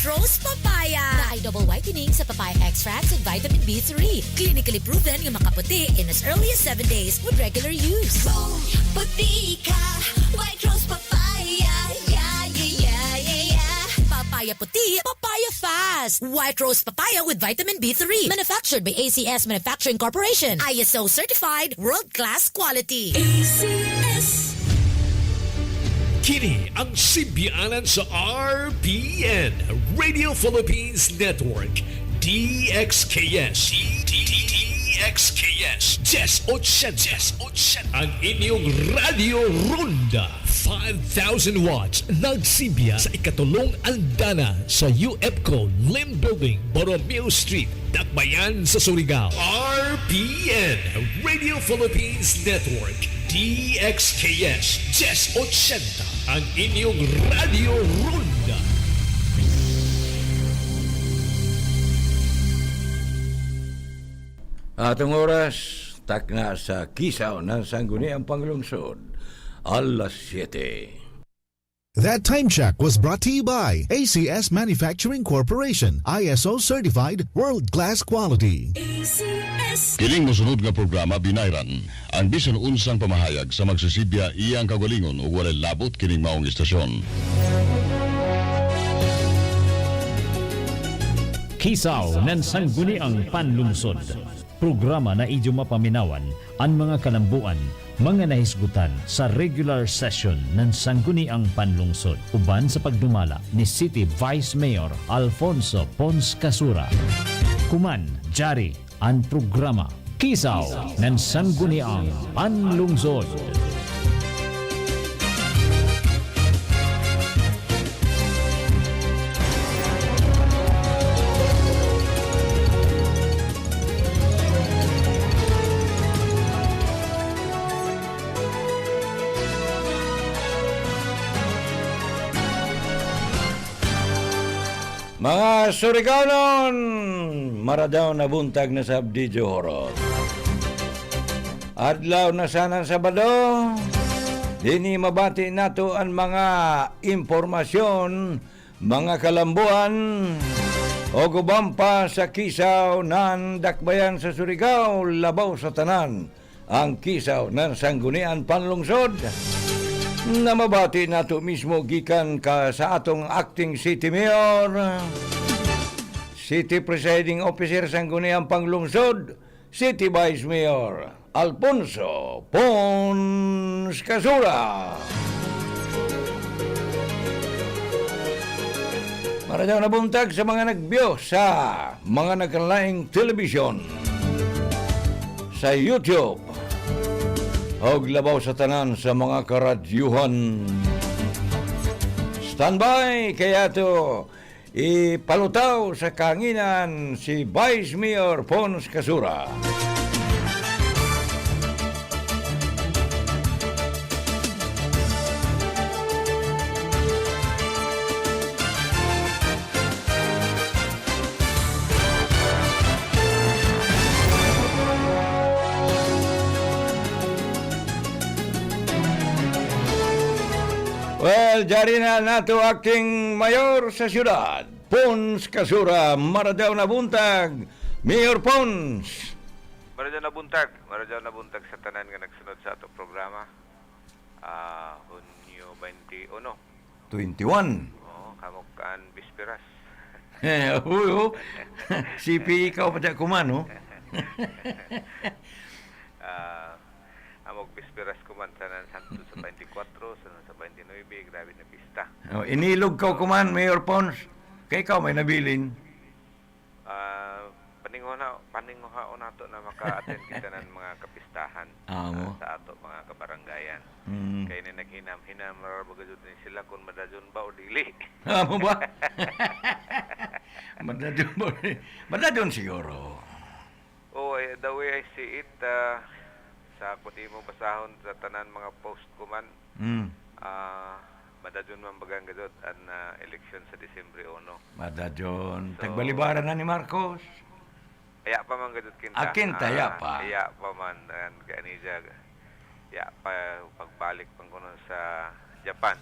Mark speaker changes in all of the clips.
Speaker 1: White Rose Papaya na ay double whitening sa papaya extracts and vitamin B3. Clinically proven nga makaputi in as early as 7 days with regular use.
Speaker 2: Go, puti ka, White Rose Papaya, yeah, yeah, yeah, yeah, yeah.
Speaker 1: Papaya puti, papaya fast. White Rose Papaya with vitamin B3. Manufactured by ACS Manufacturing Corporation. ISO certified, world-class quality.
Speaker 2: ACS.
Speaker 3: Kini ang simbiyanan sa RPN, Radio Philippines Network, DXKS. DXKS. 1080. Ang inyong Radio Ronda. 5,000 watts. Nagsimbiya sa ikatulong andana sa UFCO Lim Building, Borromeo Street, Dakbayan sa Surigao. RPN, Radio Philippines Network, DXKS 1080, ang inyong Radio Ronda.
Speaker 4: Atong oras, takna sa Kisaw ng Sangguniang Panglungsod, alas 7.
Speaker 5: That time check was brought to you by ACS Manufacturing Corporation, ISO certified, world-class quality.
Speaker 2: ACS.
Speaker 6: Kining mosunod nga programa binayran ang bisan unsang pamahayag sa magsisibya iyang kagalingon ug walay labot kining maong istasyon.
Speaker 7: KISAW NAN SANGGUNIANG PANGLUNGSOD. Programa na idyo mapaminawan ang mga kalambuan, mga nahisgutan sa regular session ng Sangguniang Panlungsod uban sa pagdumala ni City Vice Mayor Alfonso Pons Casura. Kuman, jari ang programa KISAW NAN SANGGUNIANG PANLUNGSOD.
Speaker 4: Mga Surigaonon, maradaw na buntag na sa Abdidyo Horot. Adlaw na sana Sabado, dini mabati nato ang mga impormasyon, mga kalambuan, o gubam pa sa Kisaw nan Dakbayan sa Surigao, labaw sa tanan, ang Kisaw nan Sangguniang Panlungsod. Na mabati nato mismo gikan ka sa atong acting city mayor, city presiding officer Sangguniang Panglungsod, city vice mayor Alfonso Pons Casura. Maradaw na buntag sa mga nagbiyo sa mga nagkalaing telebisyon, sa YouTube, og labaw sa tanan sa mga karadyuhan. Standby kaya to ipalutaw sa kanginan si Vice Mayor Pons Casura. Well, jari na nato acting mayor sa syudad, Pons Casura. Maradaw na buntag, Mayor Pons.
Speaker 8: Maradaw na buntag sa tanan nga nagsunod sa ato programa. Hunyo 21.
Speaker 4: 21.
Speaker 8: Oo, kamukaan bisperas.
Speaker 4: Uyo, CP ikaw pa dyan kumano.
Speaker 8: Amog bisperas kuman tanan Santo sa 24, sa 29, grabe na pista.
Speaker 4: Inilog ka kuman, Mayor Pons. Kaya ikaw may nabilin.
Speaker 8: Paninguha nato na maka-attend kita ng mga kapistahan sa ato mga kabaranggayan. Kaya na naghinam-hinam, marabagajod din sila kung madajon ba o dili.
Speaker 4: Mo ba? Madajon ba? Madajon siguro.
Speaker 8: The way I see it, sa kundi mo basahon sa tanan mga post ko man, madajon man bagang gadot ang eleksyon sa Disyembre 1.
Speaker 4: Madajon. Tagbalibaran na ni Marcos.
Speaker 8: Aya pa man gadot kinta.
Speaker 4: Akinta, ya pa.
Speaker 8: Aya pa man. Kaanija, ya pa pagbalik pang kuno sa Japan.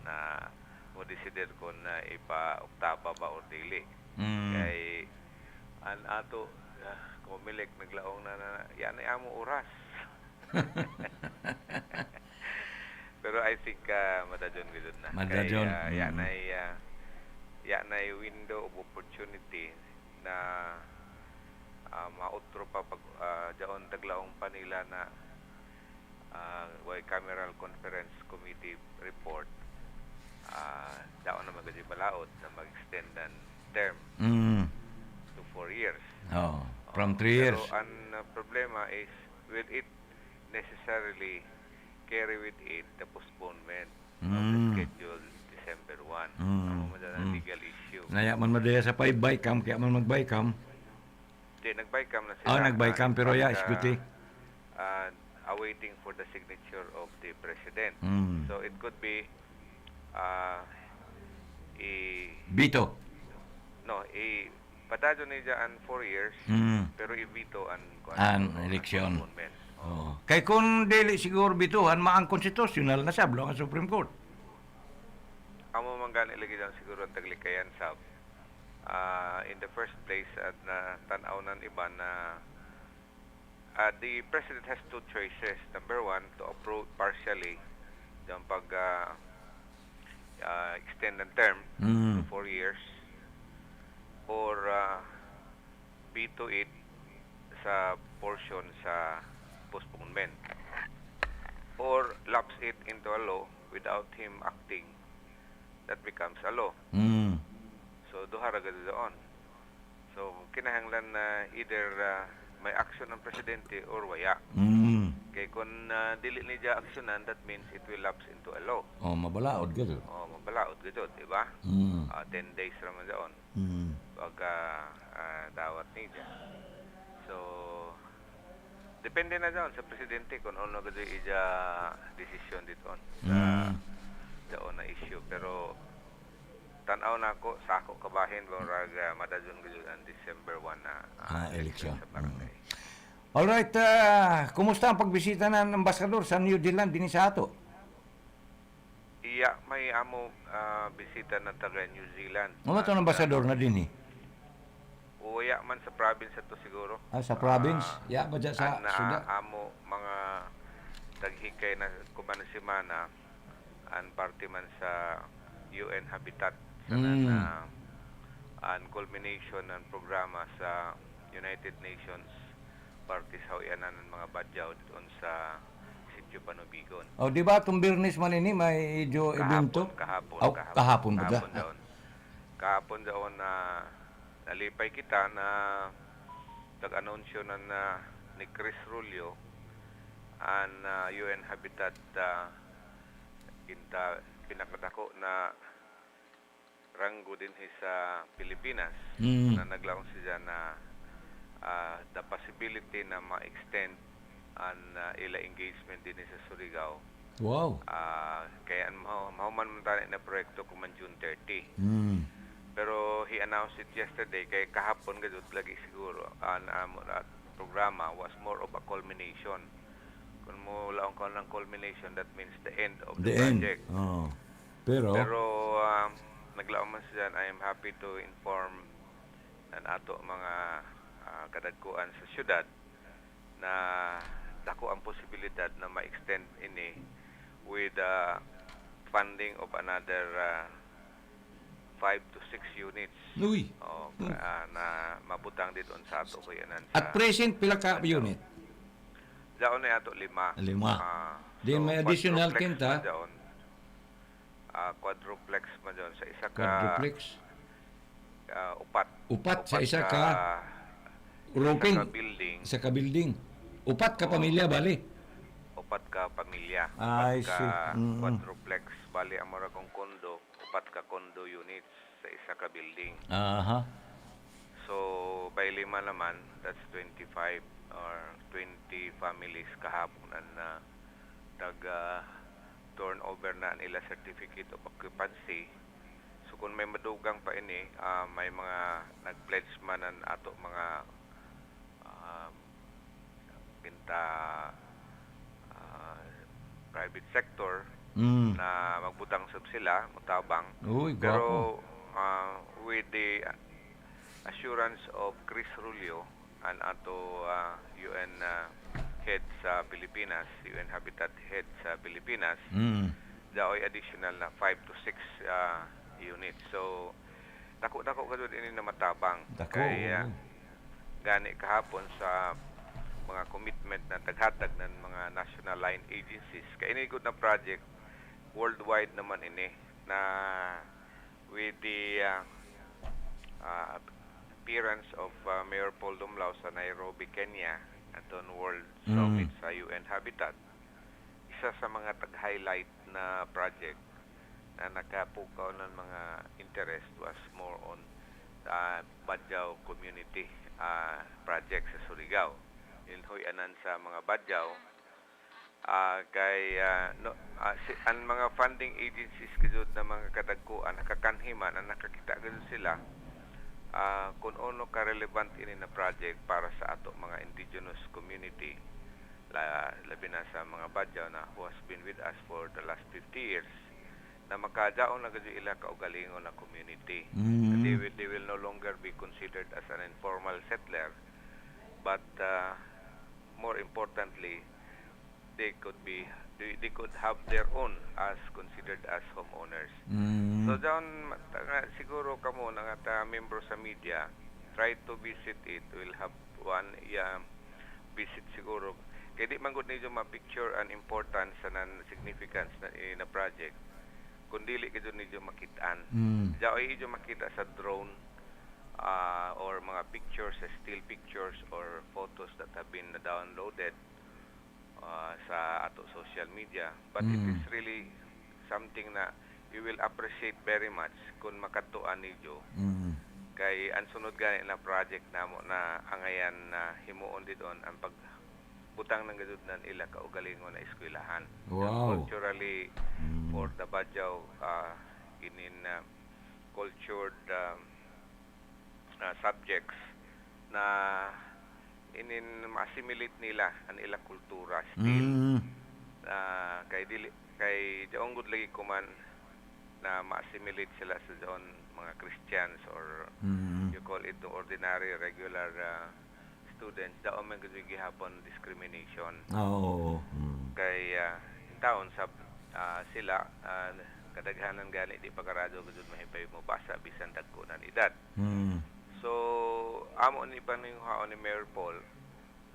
Speaker 8: Na mo decider kung na ipa-oktaba ba o dili.
Speaker 4: Mm.
Speaker 8: Kay an ato kumilik naglaong na yan ay amo oras. Pero I think madadyon gud na.
Speaker 4: Madadyon.
Speaker 8: Kay yan ay window of opportunity na mautro pa pag daon taglaong pa nila na Cameral Conference Committee report daon na magadi balaod na mag-extend ang term to 4 years.
Speaker 4: Oh, from 3 years.
Speaker 8: Pero ang problema is, will it necessarily carry with it the postponement of the scheduled December 1? Ano mo dyan ang legal issue?
Speaker 4: Naya man madaya sa bycam, kaya man mag-bycam.
Speaker 8: Hindi, nag-bycam na sila.
Speaker 4: Nag-bycam, pero iskuti.
Speaker 8: Awaiting for the signature of the President. So it could be
Speaker 4: Bito.
Speaker 8: Padadyo niya ang 4 years, pero i-veto ang
Speaker 4: eleksyon.
Speaker 8: postponement.
Speaker 4: Oh. Kay kung dili siguro bituhan, maang konstitusyonal na sablo ang Supreme Court.
Speaker 8: Amo man gani ilagay down siguro ang taglikayan sa in the first place at tanaw ng iba na the President has 2 choices. Number 1, to approve partially yung pag extend ng term to 4 years, or veto it sa portion sa postponement, or lapse it into a law without him acting. That becomes a law. So duha ra gid doon. So kinahanglan na either may action ng presidente or waya. Kay kung dili niya aksyonan, that means it will lapse into a law.
Speaker 4: Oh, mabalaod gid.
Speaker 8: Mabalaod gid, di ba? 10 days ra man doon. Pag dawat niya. So depende na doon sa presidente kung ano gid ija decision dito sa doon na issue. Pero tanaw na ako sa ako kabahin murag madadyon gid ang December 1 na election sa barangay.
Speaker 4: Alright, kumusta ang pagbisita ng ambasador sa New Zealand din sa ato?
Speaker 8: Iya, may amo bisita na taga New Zealand.
Speaker 4: Ano ito ang ambasador na din
Speaker 8: Uya man sa province ito siguro.
Speaker 4: Sa province? Ba dyan sa Sudan?
Speaker 8: Amo mga taghikay na kuman semana an parte man sa UN Habitat an culmination ng programa sa United Nations parties how yanan ng mga badyaw doon sa Sitio Panubigon.
Speaker 4: Di ba itong Birnis man ini may evento? Kahapon ba dyan?
Speaker 8: Kahapon doon na nalipay kita na nag-anunsyo na ni Chris Rulio an UN Habitat pinakadako na ranggo din sa Pilipinas na naglaong siya na the possibility na ma-extend ang ila engagement din sa Surigao.
Speaker 4: Wow.
Speaker 8: Kaya mahuman man tayo na proyekto kuman June 30. Pero he announced it yesterday, kay kahapon gadud lagi siguro ang programa was more of a culmination. Kung mo laong ka ng culmination, that means the end of the project. Pero naglaom man siya, I am happy to inform ng ato mga kadagkuan sa syudad na dako ang posibilidad na ma-extend ini with funding of another 5 to 6 units. Na mabutang dito sa ato ko yan.
Speaker 4: At present, pila ka unit?
Speaker 8: Daon na ato 5.
Speaker 4: Di may additional kinta?
Speaker 8: Quadruplex man dyan. Sa isa ka...
Speaker 4: Quadruplex?
Speaker 8: Upat
Speaker 4: sa isa ka... Roping? Isa ka building. Upat ka pamilya, bali?
Speaker 8: Upat ka pamilya.
Speaker 4: I see.
Speaker 8: Quadruplex. Bali, ang mara kong kondo. Upat ka condo units sa isa ka building. So, by 5 naman, that's 25 or 20 families kahapon na turnover na nila certificate of occupancy. So, kung may madugang pa ini, may mga nag-pledge man ang ato mga pinta private sector na magbutang sab sila, mutabang.
Speaker 4: Uy,
Speaker 8: Pero with the assurance of Chris Rulio and ato UN head sa Pilipinas, UN Habitat head sa Pilipinas, daoy additional na 5 to 6 units. So dako-dako kadto ini na matabang.
Speaker 4: Dako,
Speaker 8: Kaya gani kahapon sa mga commitment na taghatag ng mga national line agencies. Kaya ini good na project worldwide naman ini na with the appearance of Mayor Paul Dumlao sa Nairobi, Kenya aton World Summit sa UN Habitat. Isa sa mga tag-highlight na project na nakapukaw ng mga interest was more on Badyaw community project sa Surigao. Inhoyanan sa mga Badyaw kay ang mga funding agencies gud na mga kadagkuan nakakanhiman ang nakakita gud sila kung ano ka relevant ini na project para sa ato mga indigenous community, labi na sa mga Badyaw na who has been with us for the last 50 years, na makadaon na gud ila kaugalingon na community. They will no longer be considered as an informal settler, but more importantly, they could have their own as considered as homeowners. So down siguro kamo nga membro sa media, try to visit it. We'll have one visit siguro. Kaya di man gud ninyo ma-picture ang importance and significance na project. Kung dili kayo ninyo makitaan. Diyan ay makita sa drone or mga pictures, still pictures or photos that have been downloaded sa ato social media. But it is really something na you will appreciate very much kung makatuan ninyo. Kay ang sunod gani na project namo na angayan na himuon didon ang pagbutang ng gadud nan ila kaugalingon na eskwelahan.
Speaker 4: Wow.
Speaker 8: Culturally for the Badyaw in cultured subjects na inin ma-assimilate nila ang ilang kultura still. Kay diong gud lagi kuman na ma-assimilate sila sa diyon mga Christians or you call it the ordinary regular students, daon man gud gihapon discrimination. Kay taon sa sila kadaghanan gani di pagkarado gud mahipay mo basa bisan dagko nan edad. So amo ni paninghaon ni Mayor Paul,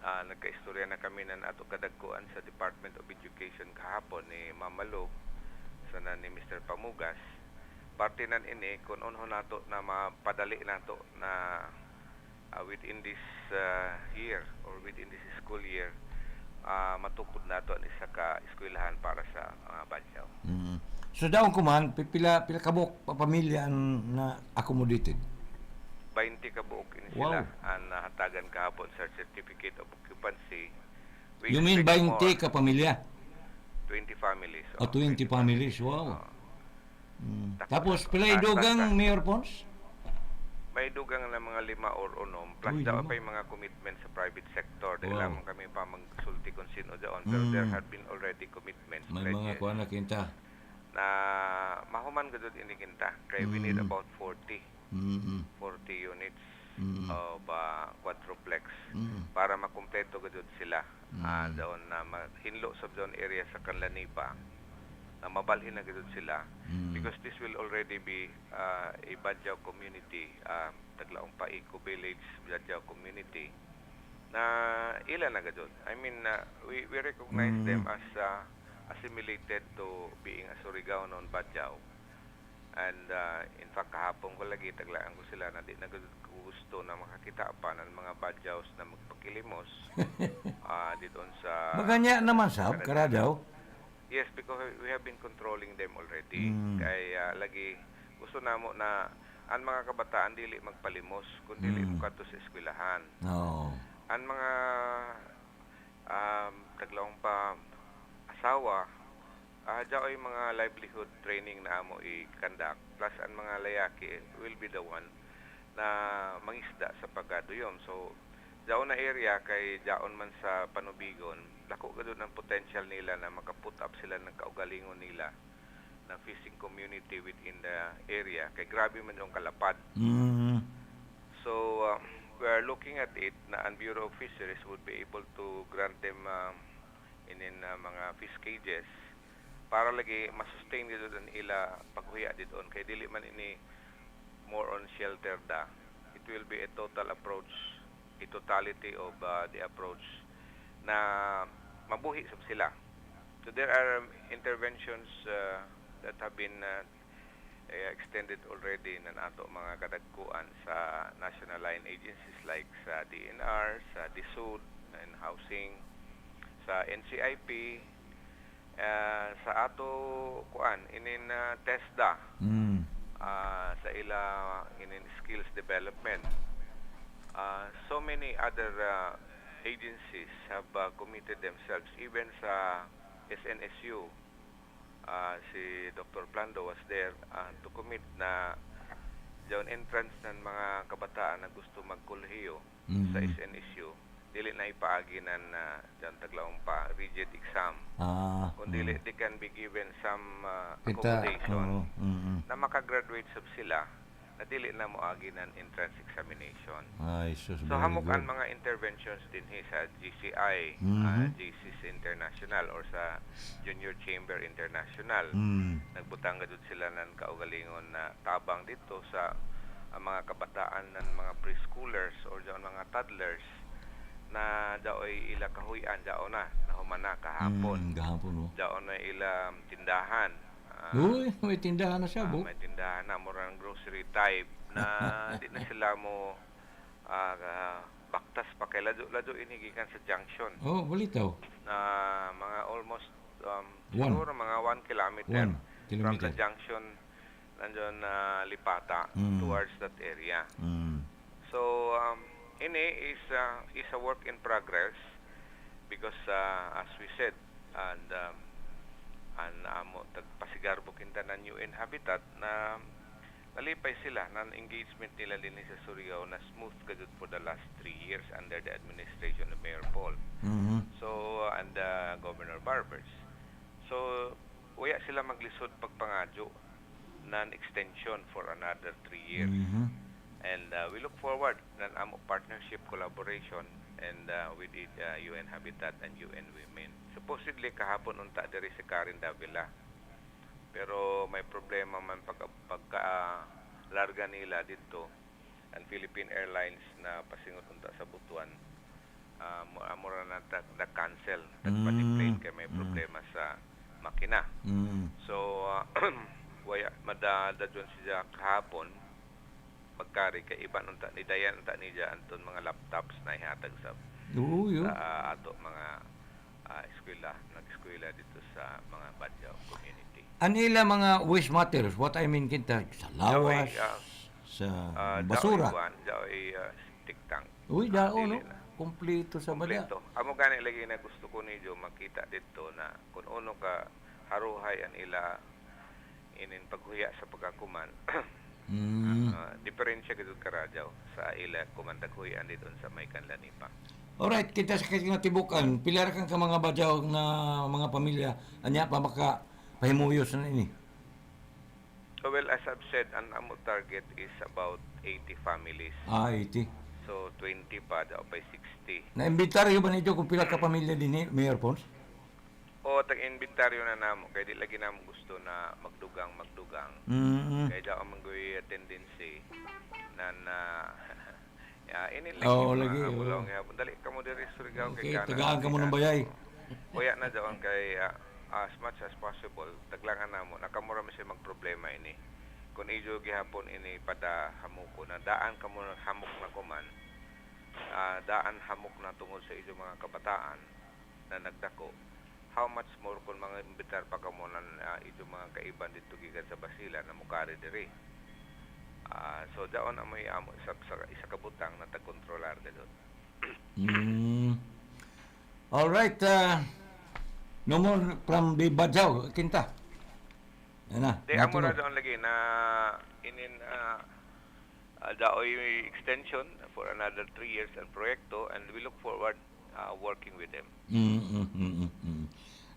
Speaker 8: nagkaistorya na kami nan ato kadagkuan sa Department of Education kahapon ni Mamalo sa ni Mr. Pamugas. Parte nan ini kun unho nato na mapadali nato na within this year or within this school year matukod nato ang isa ka eskwelahan para sa mga Badyaw.
Speaker 4: So daon kuman pila kabuk pamilya na accommodated.
Speaker 8: 20 ka buok ini sila ang nahatagan kahapon sa certificate of occupancy.
Speaker 4: You mean 20 ka pamilya?
Speaker 8: 20 families.
Speaker 4: 20 families, wow. Tapos pila idugang Mayor Pons?
Speaker 8: May dugang na mga 5 or 6 plus daw pa yung mga commitment sa private sector. Dahil lang kami pa magsulti kung sino doon. Pero there have been already commitments.
Speaker 4: May mga kuha na kinta.
Speaker 8: Na mahuman gadod ini kinta. Kaya we need about 40 units of quadruplex para makumpleto gadud sila doon na hinlo sa doon area sa Kanlanipa na mabalhin na gadud sila because this will already be a Badyaw community, Taglaong Paiko Village Badyaw community na ilan na gadud. I mean we recognize them as assimilated to being a Surigao non Badyaw. And in fact kahapon ko lagi taglaan ko sila na di na gusto na makakita pa ng mga Badyaws na magpakilimos dito sa
Speaker 4: Maganya naman sab karadaw.
Speaker 8: Yes, because we have been controlling them already. Kaya lagi gusto namo na ang mga kabataan dili magpalimos kundi dili kadto sa eskwelahan. Ang mga taglaong pa asawa diya ay mga livelihood training na amo i-conduct plus ang mga layaki will be the one na mangisda sa pagkaduyom. So Daon na area kay daon man sa Panubigon, dako gud ang potential nila na makaput up sila ng kaugalingon nila ng fishing community within the area kay grabe man yung kalapad. So we are looking at it na ang Bureau of Fisheries would be able to grant them mga fish cages para lagi masustain dito ang ila paghuya dito kay dili man ini more on shelter da. It will be a total approach, a totality of the approach na mabuhi sab sila. So there are interventions that have been extended already na nato mga kadagkuan sa national line agencies like sa DNR, sa DSUD and Housing, sa NCIP, sa ato kuan inin TESDA, sa ila inin skills development. So many other agencies have committed themselves, even sa SNSU. Si Dr. Plando was there to commit na down entrance ng mga kabataan na gusto magkolehiyo sa SNSU, dili na ipaagi ng dyan taglawang pa rigid exam. Kundi they can be given some accommodation na makagraduate sab sila na dili na moagi ng entrance examination. So hamok-an mga interventions din sa GCI, GCC International or sa Junior Chamber International. Nagbutang gud sila ng kaugalingon na tabang dito sa mga kabataan ng mga preschoolers or mga toddlers na daoy ila kahuyan daon na humana kahapon. Daon na ila tindahan.
Speaker 4: Uy, may tindahan na siya,
Speaker 8: may tindahan na murang grocery type na di na sila mo baktas pa kay lado ini gikan sa junction.
Speaker 4: Balitaw.
Speaker 8: Mga almost siguro mga 1 kilometer from the junction nandiyon Lipata towards that area. So ini is a work in progress because as we said and tagpasigarbo kinta ng UN Habitat na nalipay sila ng engagement nila din sa Surigao na smooth kadud for the last 3 years under the administration of Mayor Paul. So and Governor Barbers. So waya sila maglisod pagpangadyo ng extension for another 3 years. And we look forward ng amo partnership collaboration and with UN Habitat and UN Women. Supposedly kahapon unta diri si Karen Davila. Pero may problema man pagka larga nila dito ang Philippine Airlines na pasingot unta sa Butuan. Amora na cancel plane kay may problema sa makina. So waya madadadyon siya kahapon pagkari kay iba unta ni dayan unta niya anton mga laptops na ihatag sa ato mga eskwela, nag-eskwela dito sa mga Badyaw community.
Speaker 4: Anila mga waste materials, what I mean kinta sa lawas, sa basura.
Speaker 8: Daoy stick tank.
Speaker 4: No? Kompleto sa Badyaw.
Speaker 8: Amo gani lagi na gusto ko ninyo makita dito na kung uno ka haruhay an ila inin paghuya sa pagkakuman. Diferensya gud karadyaw sa ila kumantaghuyan dito sa may kanlanipa.
Speaker 4: Alright, kita sa kasi nga tibukan, pilar kang ka mga Badyaw na mga pamilya, anya pa maka pahimuyos na ini?
Speaker 8: Well, as I've said, ang amo target is about 80 families.
Speaker 4: 80.
Speaker 8: So, 20 pa, daw pa 60.
Speaker 4: Na-imbitaryo ba nito kung pilar ka pamilya din Mayor Pons?
Speaker 8: O, tag-inventaryo na namo. Kaya di lagi namo gusto na magdugang. Kaya daw ang mga tendency na inilagi
Speaker 4: lagi.
Speaker 8: Dali ka mo diri sa Surigao
Speaker 4: kay kana. Tagaan ka mo ng bayay.
Speaker 8: Kuya na daw kay as much as possible taglangan namo nakamura man siya magproblema ini. Kung ijo gihapon ini pada hamuko na daan ka mo hamok na kuman. Daan hamok na tungod sa ijo mga kabataan na nagdako. How much more kung mga imbitar pa ka mo na ijo mga kaiban dito gikan sa Basila na mukari diri. So daon ang may amo isa kabutang na tagkontrolar gadot.
Speaker 4: All right, no more from the Badyaw kinta. Ana.
Speaker 8: Di amo ra daon lagi na inin daoy extension for another 3 years ang proyekto, and we look forward working with them.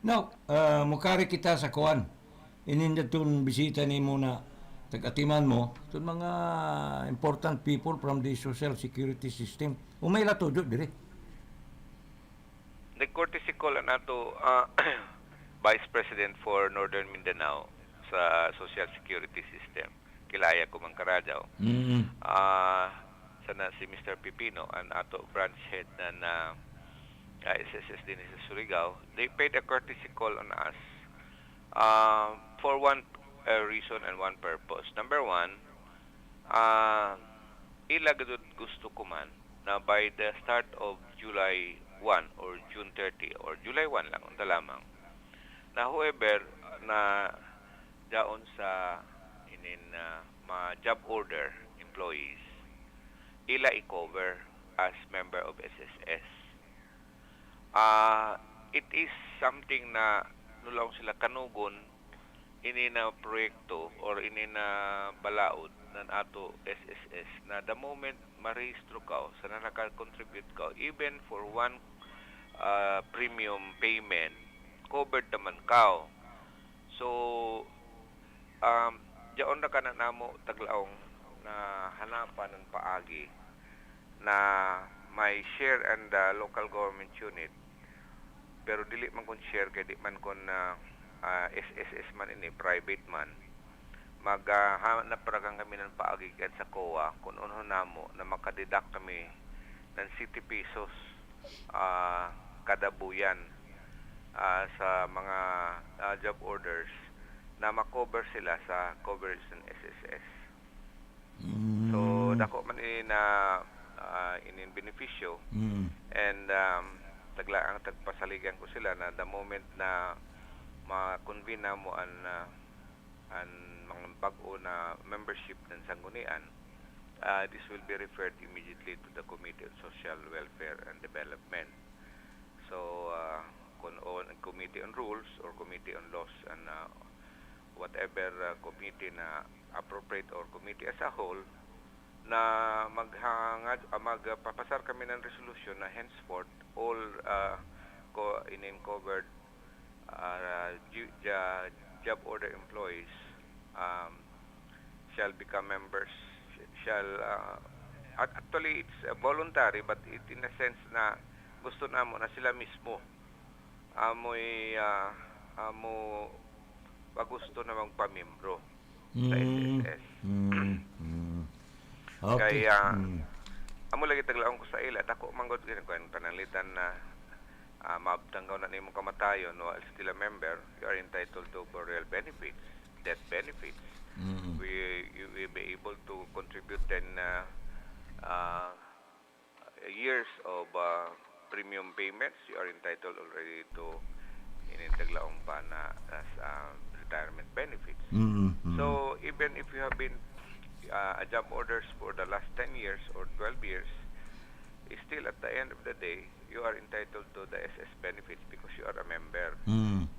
Speaker 4: Now, mukari kita sa kuan. Ininda tun bisita ni mo na tag-atiman mo, tun mga important people from the social security system. Umay lato dire.
Speaker 8: Nag-courtesy call na to Vice President for Northern Mindanao sa Social Security System. Kilaya ko man Karadaw. Sana si Mr. Pipino and ato branch head na SSS din sa Surigao. They paid a courtesy call on us for one reason and one purpose. Number one, ilagadot gusto ko man na by the start of July 1 or June 30 or July 1 lang, unta lamang, na whoever na daon sa job order employees, ila i-cover as member of SSS. It is something na nulong sila kanugon ini na proyekto or ini na balaod ng ato SSS na the moment marehistro ka sa na naka-contribute ka even for one premium payment, covered naman ka. So diyon na ka na namo taglaong na hanapan ng paagi na may share and local government unit, pero dili man kon share kay di man kon SSS man ini private man, maghanap ra kami ng paagi kahit sa COA kung ano namo na makadeduct kami ng 60 pesos kada buyan sa mga job orders na makover sila sa coverage ng SSS. So dako man ini na inin benepisyo, and ang tagpasaligan ko sila na the moment na ma-convene na mo ang mga bago na membership ng sanggunian, this will be referred immediately to the Committee on Social Welfare and Development. So on Committee on Rules or Committee on Laws and whatever committee na appropriate or committee as a whole, na magpapasar kami ng resolution na henceforth all covered job order employees shall become members, actually it's voluntary, but it in a sense na gusto namo na sila mismo gusto na magpamembro sa SSS.
Speaker 4: Okay.
Speaker 8: Kaya amo lagi taglaong ko sa ila dako manggod kan panalitan na maabtanggaw na nimong kamatayon while still a member, you are entitled to burial benefits, death benefits. You will be able to contribute 10 years of premium payments. You are entitled already to inintaglaong pa na as retirement benefits. So even if you have been a job orders for the last 10 years or 12 years, still at the end of the day you are entitled to the SS benefits because you are a member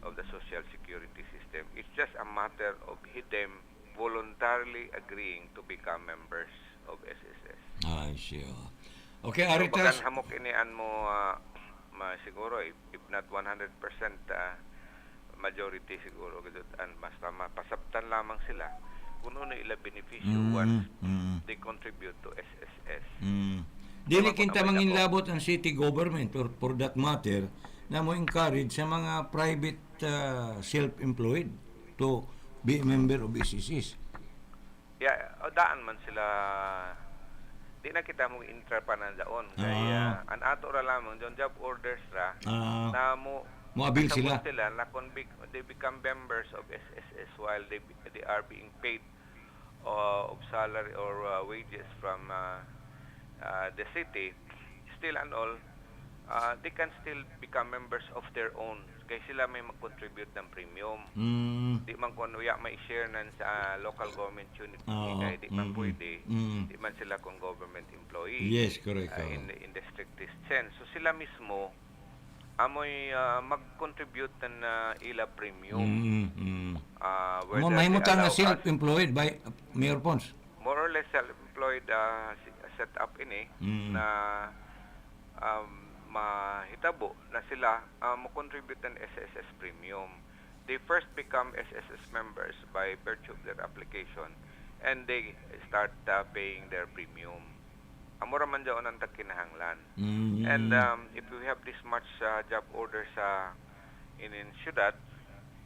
Speaker 8: of the Social Security System. It's just a matter of them voluntarily agreeing to become members of SSS.
Speaker 4: I see. Okay,
Speaker 8: So
Speaker 4: Aritas.
Speaker 8: bagan hamok inian mo siguro if not 100% majority siguro and basta mapasabtan lamang sila kung ano ila benepisyo once they contribute to SSS.
Speaker 4: Dili kinta manginlabot ang city government or for that matter na mo encourage sa mga private self-employed to be a member of SSS.
Speaker 8: Yeah, daan man sila. Di na kita mo intra pa na daon. Kaya an ato ra lamang yung job orders ra na
Speaker 4: Moabil sila.
Speaker 8: Na they become members of SSS while they are being paid of salary or wages from the city, still and all, they can still become members of their own. Kaya sila may mag-contribute ng premium. Di man kung may share nan sa local government unit. Kaya di man pwede. Di man sila kung government employee.
Speaker 4: Yes, correct.
Speaker 8: In the strictest sense. So sila mismo amoy mag-contribute na ila premium.
Speaker 4: Mahimutang na
Speaker 8: allow us-
Speaker 4: self-employed by Mayor Pons.
Speaker 8: more or less employed set up ini na mahitabo na sila mo contribute ng SSS premium. They first become SSS members by virtue of their application and they start paying their premium. Amura man dyan ang tagkinahanglan. And if we have this much job orders in syudad,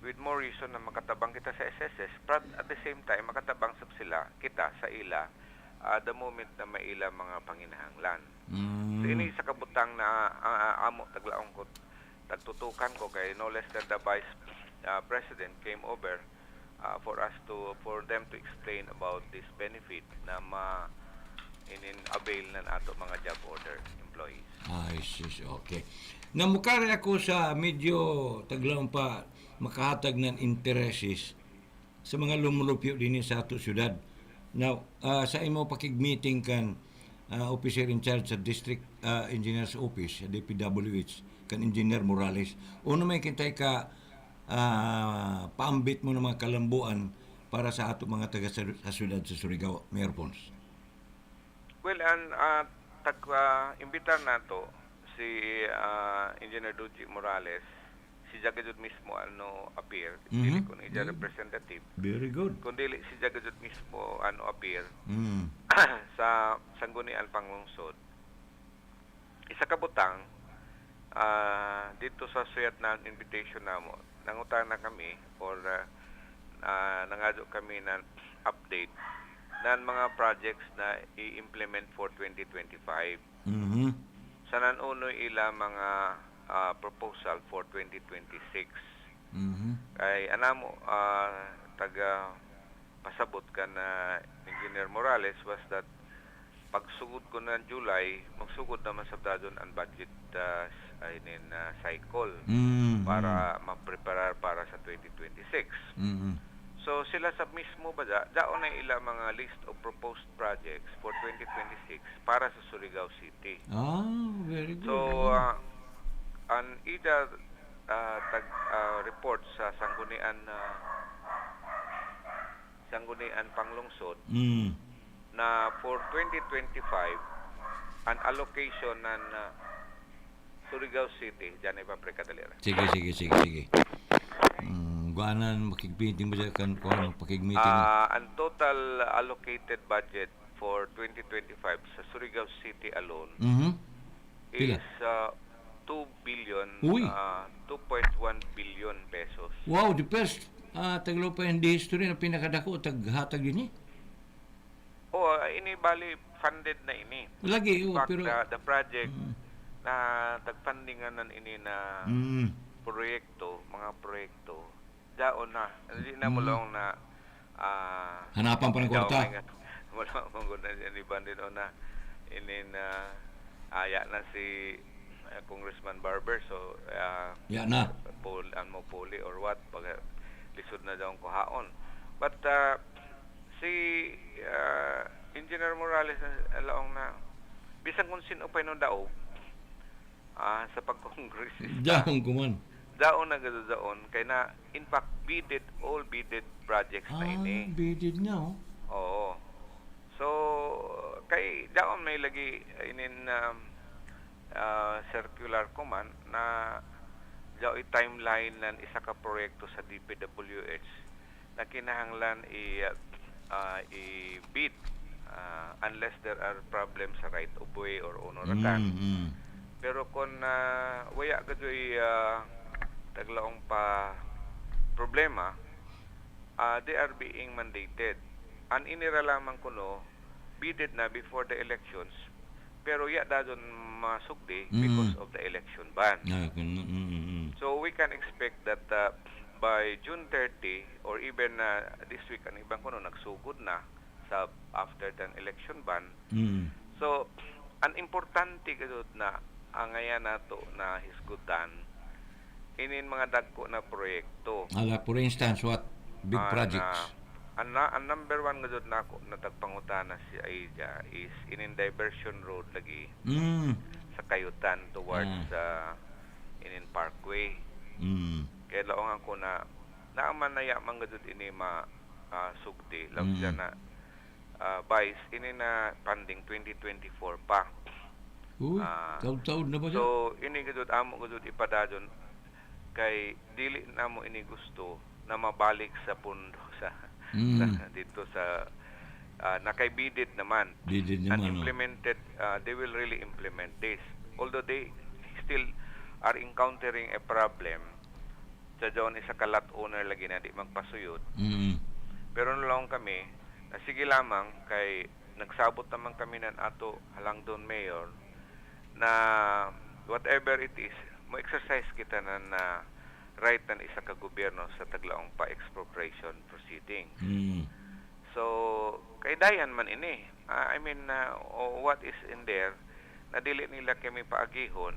Speaker 8: with more reason na makatabang kita sa SSS, but at the same time, makatabang sab sila, kita sa ila, the moment na maila mga panginahanglan. So, ini sa kabutang na amo taglaong ko, tagtutukan ko kay no less than the Vice President came over for them to explain about this benefit na avail na ato mga job order employees.
Speaker 4: Ay, sis, okay. Namukari ako sa medyo taglaong pa makahatag ng intereses sa mga lumulupyo din sa ato syudad. Now, sa imo pakig-meeting kan officer in charge sa District Engineer's Office, DPWH, kan Engineer Morales, uno may kintay ka paambit mo ng mga kalambuan para sa ato mga taga sa syudad sa Surigao, Mayor Pons?
Speaker 8: Well, imbitar nato si Engineer Duji Morales, si Jagajud mismo appear, dili ko niya representative.
Speaker 4: Very good.
Speaker 8: Kundi si Jagajud mismo appear sa Sangguniang Panglungsod. Isa kabutang dito sa suyat na invitation namo, nangutan na kami or nangadyo kami ng update ng mga projects na i-implement for 2025. Sa nanunoy ila mga proposal for 2026. Kay anamo taga pasabot ka na Engineer Morales was that pagsugod ko ng July, magsugod naman sa dadon ang budget cycle para ma-prepare para sa 2026. So sila sa mismo ba daon na ila mga list of proposed projects for 2026 para sa Surigao City.
Speaker 4: Very good.
Speaker 8: So an ida report sa Sangguniang Panglungsod na for 2025 an allocation ng Surigao City diyan ay paprikadalera.
Speaker 4: Sige. Ganan makig-meeting ba dyan kan pakig-meeting?
Speaker 8: Ang total allocated budget for 2025 sa Surigao City alone is 2 billion, 2.1 billion pesos.
Speaker 4: Wow, the first taglo pa in the history na pinakadako taghatag yun
Speaker 8: Ini bali funded na ini.
Speaker 4: Lagi,
Speaker 8: In fact,
Speaker 4: pero
Speaker 8: the project na tagfundingan nan ini na mga proyekto, daon na. Hindi na mo lang na
Speaker 4: hanapan pa ng kwarta.
Speaker 8: Wala mong na ni bandit na aya na si Congressman Barber, so
Speaker 4: na
Speaker 8: mo puli or what pag lisod na daw ang kuhaon. But si Engineer Morales alaong na bisan kung sino pa no daw sa pag-congress daon na gado daon kay na in fact all bidded projects na ini.
Speaker 4: Bidded nga
Speaker 8: Oo. So kay daon may lagi circular command na daw i-timeline ng isa ka proyekto sa DPWH na kinahanglan i-bid unless there are problems sa right of way or onorakan. Pero kung waya gadoy taglaong pa problema, they are being mandated. Ang inira lamang kuno bidded na before the elections, pero dadon masugdi because of the election ban. So we can expect that by June 30 or even this week ang ibang kuno nagsugod na sa after the election ban. So ang importante kadto na angayan nato na hisgutan inin mga dagko na proyekto.
Speaker 4: For instance, what big projects?
Speaker 8: Ang number one gadod na ako na tagpangutana si Aida is inin diversion road lagi sa Kayutan towards inin Parkway. Kaya laong ako na naaman na yaman gadod ini sugdi lang siya na Vice, ini na funding 2024 pa.
Speaker 4: Uy, taon-taon na ba siya?
Speaker 8: So, ini gudud amo gudud ipadadon kay dili namo ini gusto na mabalik sa pundo sa, dito sa nakaibidid naman.
Speaker 4: Bidid
Speaker 8: And
Speaker 4: naman.
Speaker 8: implemented, they will really implement this. Although they still are encountering a problem sa doon isa kalat owner lagi na di magpasuyod. Pero nalong kami, na sige lamang kay nagsabot naman kami ng ato halang doon mayor na whatever it is, mo exercise kita na right na isa ka gobyerno sa taglaong pa expropriation proceeding. So, kay dayan man ini. I mean, what is in there, na dili nila kami paagihon,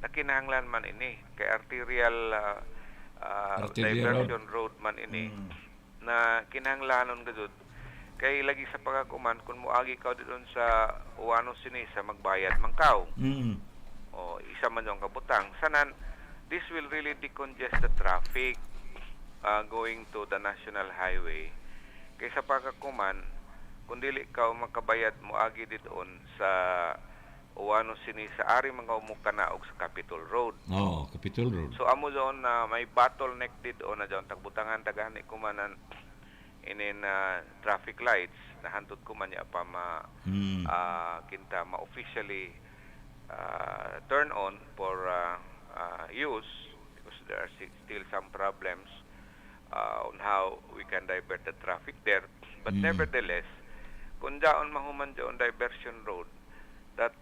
Speaker 8: na kinahanglan man ini, kay arterial diversion road man ini, na kinahanglanon gudud kay lagi sa pagkakuman kung muagi ka doon sa uwano sinisa magbayad mangkaw. O isa man yung kabutang sanan, this will really decongest the traffic going to the national highway. Kay sa pagkakuman kung dili ka makabayad muagi doon sa uwano sinisa ari mga umukanaog sa Capitol Road.
Speaker 4: Capitol Road.
Speaker 8: So amo doon na may bottleneck doon na doon tagbutangan daghan kumanan inin traffic lights na hantod ko man niya pa kinta ma-officially turn on for use because there are still some problems on how we can divert the traffic there. But nevertheless, kung daon mahuman doon diversion road that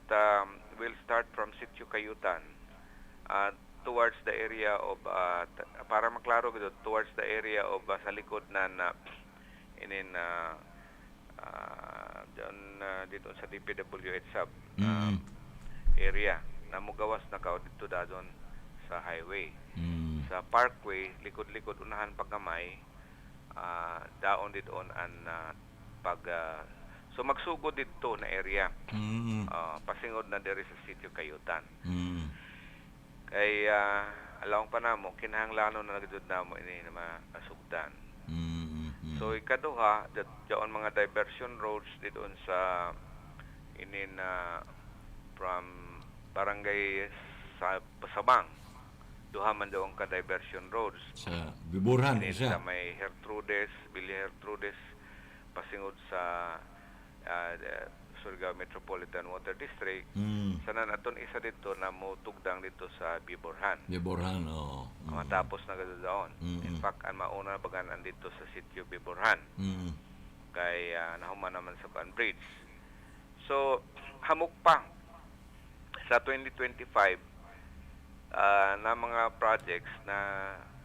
Speaker 8: will start from Sitio Cayutan towards the area of para maklaro gito towards the area of sa likod na inin dito sa DPWH sub area na mugawas na kao dito dadon sa highway. Sa parkway likod-likod unahan paggamay daon dito an pag so magsugod dito na area. Pasingod na diri sa Sitio Cayutan. Kay alawang pa namo kinahanglanon na gud namo ini na masugdan. So ikaduha diyon mga diversion roads dito sa inin from barangay sa Pasabang. Duha man daw ka diversion roads
Speaker 4: Sa Biburhan
Speaker 8: sa may Gertrudes, Villa Gertrudes pasingod sa Surigao Metropolitan Water District. Sanan aton isa dito na motugdang dito sa Biburhan.
Speaker 4: Biburhan,
Speaker 8: Matapos na gado daon. In fact, ang mauna baganan dito sa sitio Biburhan. Kay nahuman naman sa Ban Bridge. So, hamok pa sa 2025 na mga projects na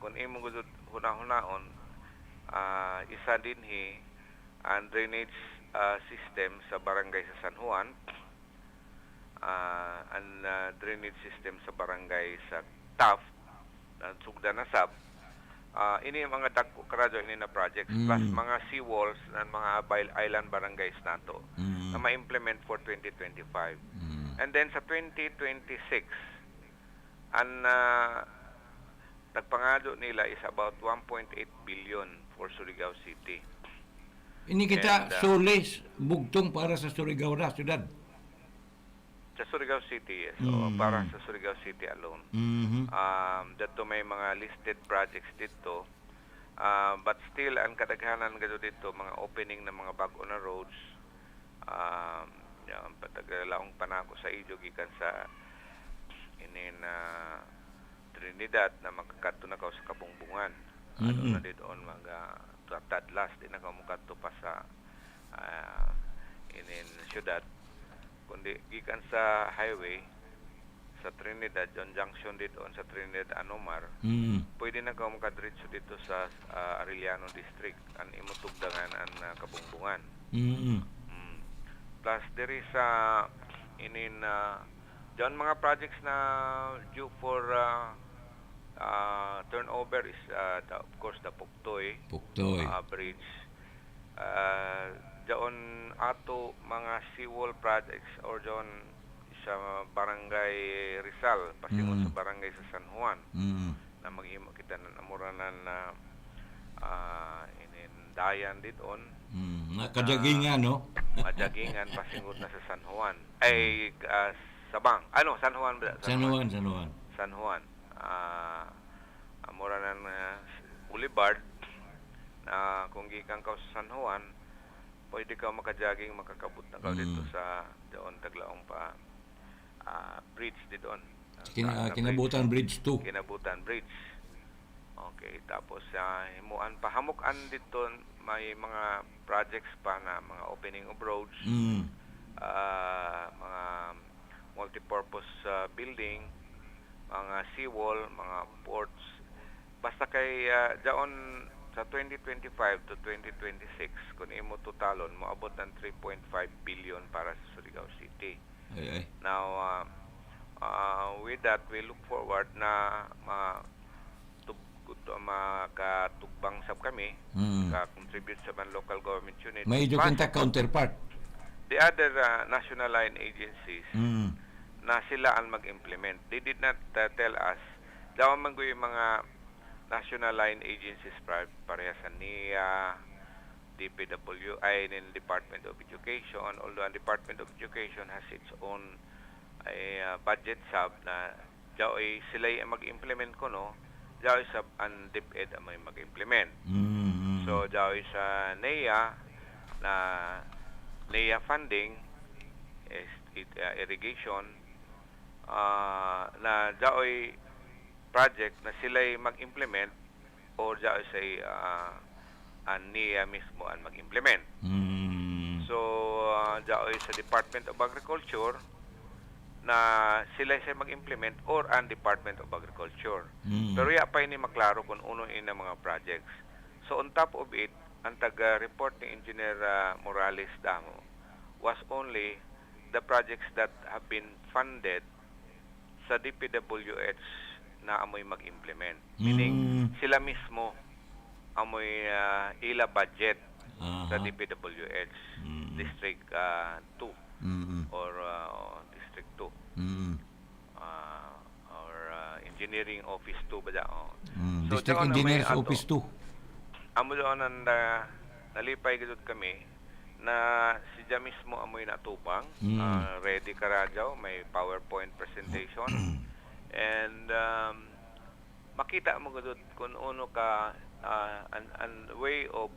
Speaker 8: kung imong gud hunahon isa dinhi ang drainage system sa barangay sa San Juan, ang drainage system sa barangay sa Taft, Sugda na Sab, ini mga dagko karadyo ini na projects plus mga seawalls ng mga island barangays nato na ma-implement for 2025. And then sa 2026 ang nagpangado nila is about 1.8 billion for Surigao City.
Speaker 4: Ini kita sulis bugtong para sa Surigao na syudad.
Speaker 8: Sa Surigao City, yes. So, para sa Surigao City alone. Dito may mga listed projects dito. But still, ang kadaghanan gado dito, mga opening ng mga bago na roads. Patagalaong panako sa Ijo, gikan sa Trinidad na magkakato na kao sa Kabungbungan. Ano na dito tadlas din na kamukato pa sa syudad. Kundi gikan sa highway sa Trinidad, John Junction dito sa Trinidad Anomar, pwede na ka makadiretso dito sa Arellano District ang imutugdangan ang Kabungbungan. Plus there is Diyan mga projects na due for turnover is of course the Puktoy Bridge. Diyan ato mga seawall projects or diyan sa barangay Rizal, pasingon sa barangay sa San Juan, na maghimo kita ng amuranan na dayan ditoon
Speaker 4: Nakajagingan, no?
Speaker 8: Majagingan pasingod na sa San Juan. Ay, Sabang. San Juan ba?
Speaker 4: San Juan.
Speaker 8: San Juan. Mura ng boulevard na kung gikan ka sa San Juan, pwede ka makajaging makakabot na ka dito sa doon taglaong pa bridge dito doon.
Speaker 4: Kinabutan Bridge 2.
Speaker 8: Kinabutan Bridge. Okay, tapos himuan pa hamukan dito may mga projects pa na mga opening of roads, mga multipurpose building, mga seawall, mga ports. Basta kay daon sa 2025 to 2026 kung imo totalon moabot ng 3.5 billion para sa Surigao City. Now with that we look forward na makatugbang sab kami ka-contribute sa mga local government unit.
Speaker 4: May kinta counterpart.
Speaker 8: The other national line agencies na sila ang mag-implement. They did not tell us daw man yung mga national line agencies pareha sa NIA, DPWI, and Department of Education. Although ang Department of Education has its own budget sub na daw sila ang mag-implement ko, no? Daw sa ang DepEd ang may mag-implement. So daw sa NIA na NIA funding is irrigation na daw project na sila mag-implement o daw sa ang NIA mismo ang mag-implement. So daw sa Department of Agriculture na sila mag-implement or ang Department of Agriculture. Pero pa ini maklaro kung uno in mga projects. So on top of it, ang taga-report ni Engineer Morales Damo was only the projects that have been funded sa DPWH na amoy mag-implement. Meaning, sila mismo amoy ila budget sa DPWH District 2 or District 2 or Engineering Office 2 ba dyan? So,
Speaker 4: District Engineers Office 2.
Speaker 8: Amo doon ang nalipay gudod kami na si Dya mismo amoy natupang. Ready ka radyaw, may PowerPoint presentation. And makita mo gudod kung uno ka an way of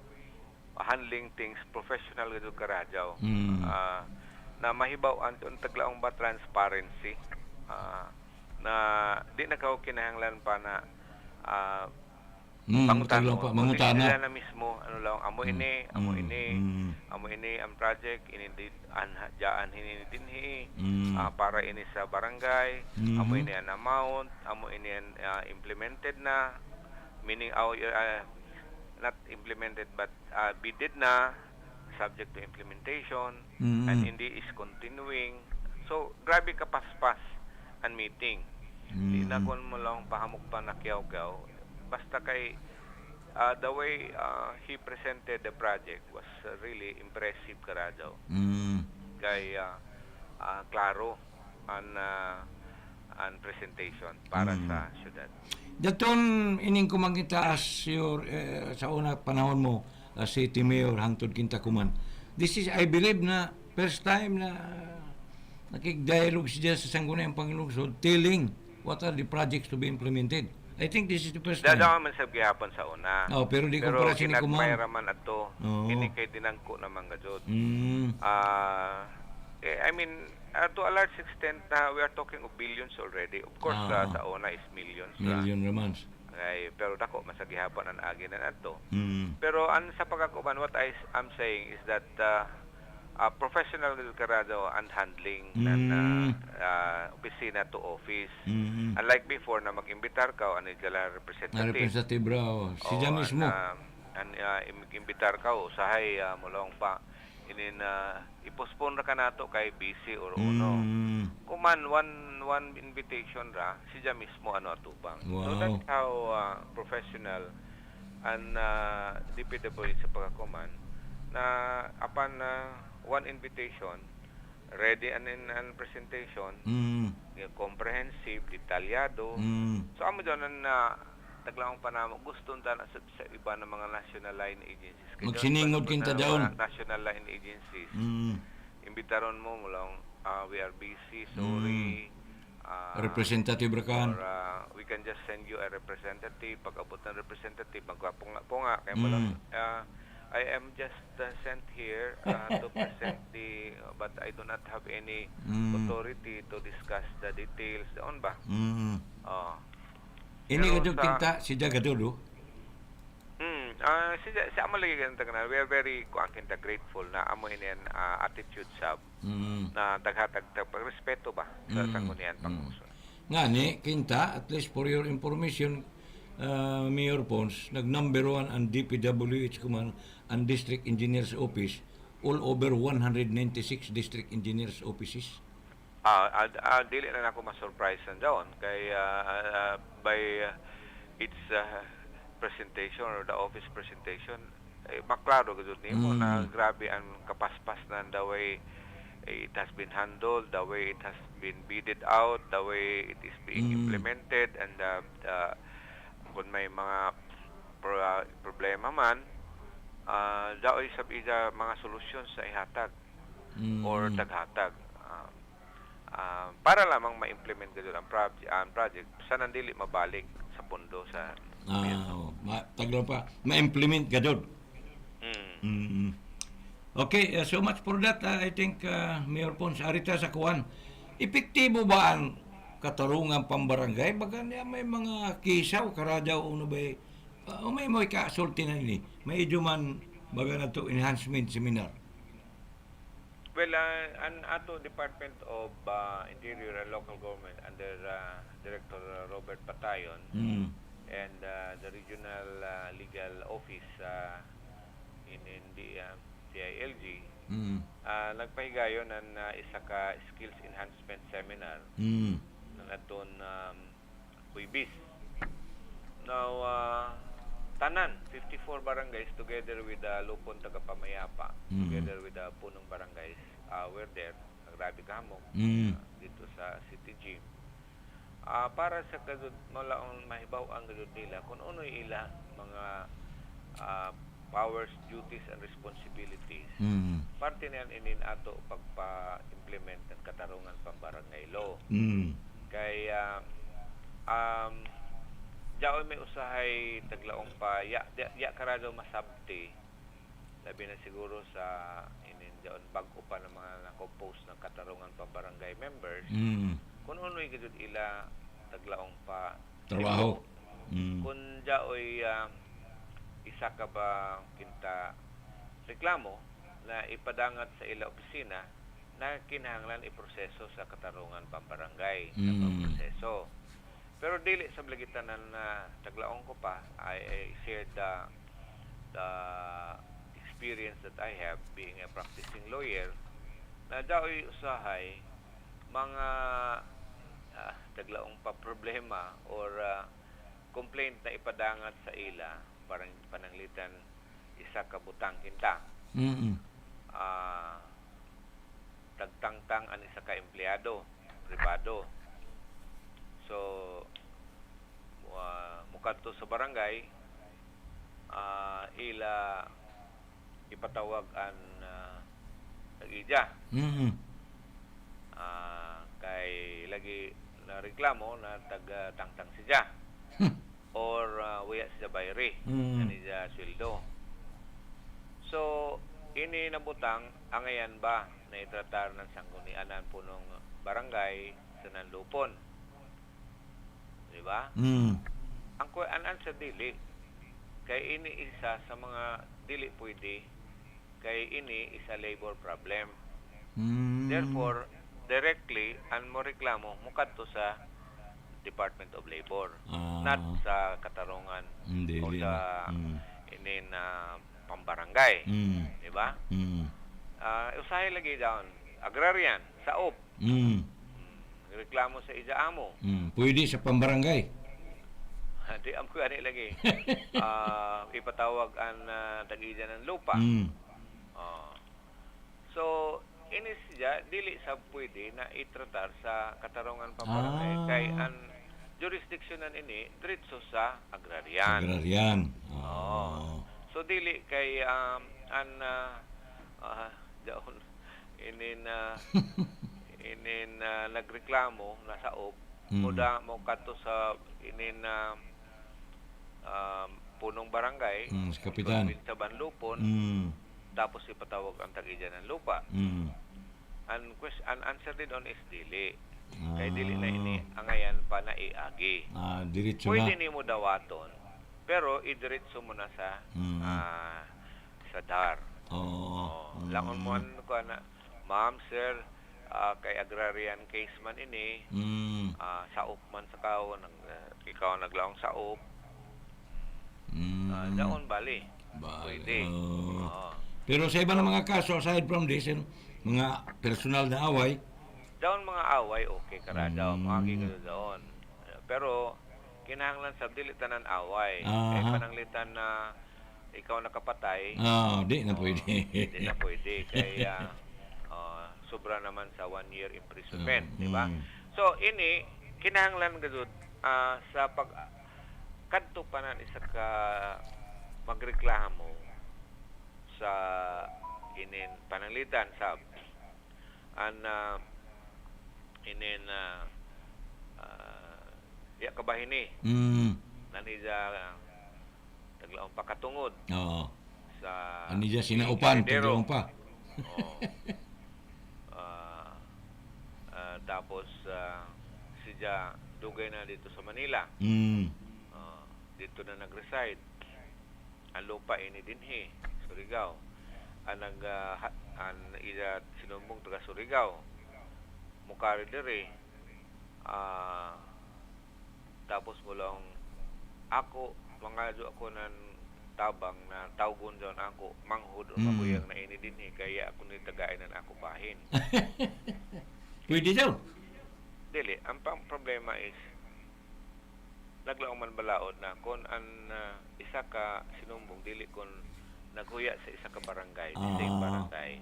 Speaker 8: handling things professional gudod ka radyaw. Na mahibaw ang taglaong ba transparency na di na kao kinahanglan pa na
Speaker 4: mangutana
Speaker 8: nila na mismo amo ini ang project ini daan dinhi para ini sa barangay, amo ini ang amount, amo ini ang implemented na, meaning not implemented but bidded na, subject to implementation, and hindi is continuing. So grabe ka paspas ang meeting. Di na kon mo lang pahamok pa na kiyaw-gaw. Basta kay the way he presented the project was really impressive karadaw. Kay klaro ang presentation para sa syudad.
Speaker 4: Daton ining kumangita as your sa una panahon mo City Mayor hangtod kinta kuman. This is, I believe, na first time na nakig-dialogue siya sa Sangguniang Panglungsod telling what are the projects to be implemented. I think this is the first time.
Speaker 8: Dadawa man sa gihapon sa una.
Speaker 4: Pero di kumpara siya ni kuman.
Speaker 8: Pero kinagmayra man ato. Ini kay dinangko naman gajod. I mean, to a large extent, we are talking of billions already. Of course, sa una is millions.
Speaker 4: Million naman.
Speaker 8: Pero dako masagihapon ang agi na nato. Pero sa pagkakuban, what I'm saying is that professional karado and handling ng opisina to office. Unlike before na mag-imbitar ka ang jala representative.
Speaker 4: Representative bro. Siya mismo.
Speaker 8: Imbitar ka usahay mulong pa inin i-postpone ra ka nato kay busy or uno. Kuman one invitation ra siya mismo atubang.
Speaker 4: Wow.
Speaker 8: So that's how professional and DPW sa pagkakuman na upon one invitation ready an presentation comprehensive, detalyado. So amo doon na taglaong panamo gusto ta na sa iba ng mga national line agencies. Kaya
Speaker 4: Magsiningod kinta daon.
Speaker 8: National line agencies.
Speaker 4: Mm.
Speaker 8: Imbitaron mo lang, we are busy, sorry.
Speaker 4: Representative Rakan.
Speaker 8: Or we can just send you a representative. Pag abot ng representative, magwapunga-punga. Kaya mo lang, I am just sent here to present but I do not have any authority to discuss the details. Doon ba?
Speaker 4: Ini
Speaker 8: Pero
Speaker 4: kadto
Speaker 8: sa-
Speaker 4: kinta si Jagadulo.
Speaker 8: Si amo lagi ganito ka na. We are very grateful na amo inin attitude sab na daghatag respeto ba sa sanggunian panglungsod.
Speaker 4: Ngani kinta, at least for your information, Mayor Pons, nag-number 1 ang DPWH Command and District Engineers Office, all over 196 District Engineers Offices.
Speaker 8: Dili na ako ma-surprise doon kay by its presentation or the office presentation, maklaro gud nimo na grabe ang kapaspas na the way it has been handled, the way it has been beaded out, the way it is being implemented, and kung may mga problema man, daoy sa mga solusyon sa ihatag or taghatag. Para lamang ma-implement gud ang project sa nandili mabalik sa pondo sa
Speaker 4: Taglo pa, ma-implement gadod. Okay, so much for that. I think, Mayor Pons, arita sa kuwan, epektibo ba ang katarungan pambarangay? Baga niya may mga kisaw, karadaw, ano ba may kasulti na ini. May man, baga na to enhancement seminar.
Speaker 8: Well, an ato Department of Interior and Local Government under Director Robert Patayon and the Regional Legal Office in the CILG, nagpahigayon ng isa ka skills enhancement seminar ng aton Huibis. Now, tanan, 54 barangays together with the Lupon Tagapamayapa, together with the punong barangays, were there, grabe kamong, dito sa City Gym. Para sa kadud malaon mahibaw ang kadud nila kung unoy ila mga powers, duties, and responsibilities. Parte niyan inin ato pagpa-implement ng katarungan pambarangay law. Kaya diaoy may usahay taglaong pa ya karado masabti labi na siguro sa inin diaon bag-o pa ng mga na-compose ng katarungan pambarangay members. Kung unoy gud ila taglaong pa
Speaker 4: Trabaho.
Speaker 8: Kung diaoy isa ka ba kinta reklamo na ipadangat sa ila opisina na kinahanglan iproseso sa katarungan pambarangay sa proseso. Pero dili sa blagitanan na taglaong ko pa, I shared the experience that I have being a practicing lawyer na daoy usahay mga taglaong pa problema or complaint na ipadangat sa ila parang pananglitan isa ka butang kinta. Tagtangtang ang isa ka empleyado pribado. So mukadto sa barangay ila ipatawag ang tag-ija. Kay lagi na reklamo na tagtangtang siya or waya siya bayri kanija sweldo. So ini nabutang angayan ba na itratar ng sanggunianan punong barangay sa Nanlupon, di ba? Ang kuan sa dili kay ini isa sa mga dili pwede kay ini isa labor problem. Therefore directly ang mo reklamo mukadto sa Department of Labor, not sa katarungan o sa inin pambarangay, di ba? Usahay lagi down agrarian sa OP. Reklamo sa amo.
Speaker 4: Pwede sa pambarangay.
Speaker 8: Di am ko ani lagi. Ipatawag ang tag-ija ng lupa. So ini siya dili sa pwede na itratar sa katarungan pambarangay kay ang jurisdictionan ini diretso sa agrarian.
Speaker 4: Agrarian.
Speaker 8: Oo. So dili kay daon inin nagreklamo na saop muda mo kadto sa inin punong barangay
Speaker 4: Sa kapitan.
Speaker 8: sa Banlupon tapos ipatawag ang tag-iya ng lupa. Ang answer din on is dili. Kay dili na ini angayan pa na iagi.
Speaker 4: Diretso
Speaker 8: Pwede
Speaker 4: na.
Speaker 8: nimo dawaton pero idiretso mo na sa DAR. Langon mo ko na, ma'am, sir, kay agrarian case man ini, saop man sa kao, ikaw naglaong saop, daon bali. Pwede.
Speaker 4: Pero sa iba ng mga kaso, aside from this, mga personal na away,
Speaker 8: Daon mga away, okay kara daw, makakita daon. Pero, kinahanglan sa dili tanan away. Kay pananglitan na ikaw nakapatay,
Speaker 4: di na pwede.
Speaker 8: Di na pwede. Kaya, sobra naman sa 1 year imprisonment, di ba? So, ini, kinahanglan gazud sa kadto pa na isa ka magreklamo sa inin pananglitan sa kabahini nanija taglaong pakatungod sa
Speaker 4: Anija sinaupan, taglaong pa.
Speaker 8: Tapos siya dugay na dito sa Manila. Dito na nag-reside. Ang lupa ini dinhi, Surigao. Ang ida sinumbong taga Surigao. Mukari diri. Tapos mulang ako, mga ako ng tabang na tawgon doon ako, manghud o makuyang na ini dinhi, kaya ako nitagainan ako bahin.
Speaker 4: Pwede daw.
Speaker 8: Dili, ang problema is naglaong man balaod na kung ang isa ka sinumbong dili kung naghuya sa isa ka barangay, same barangay.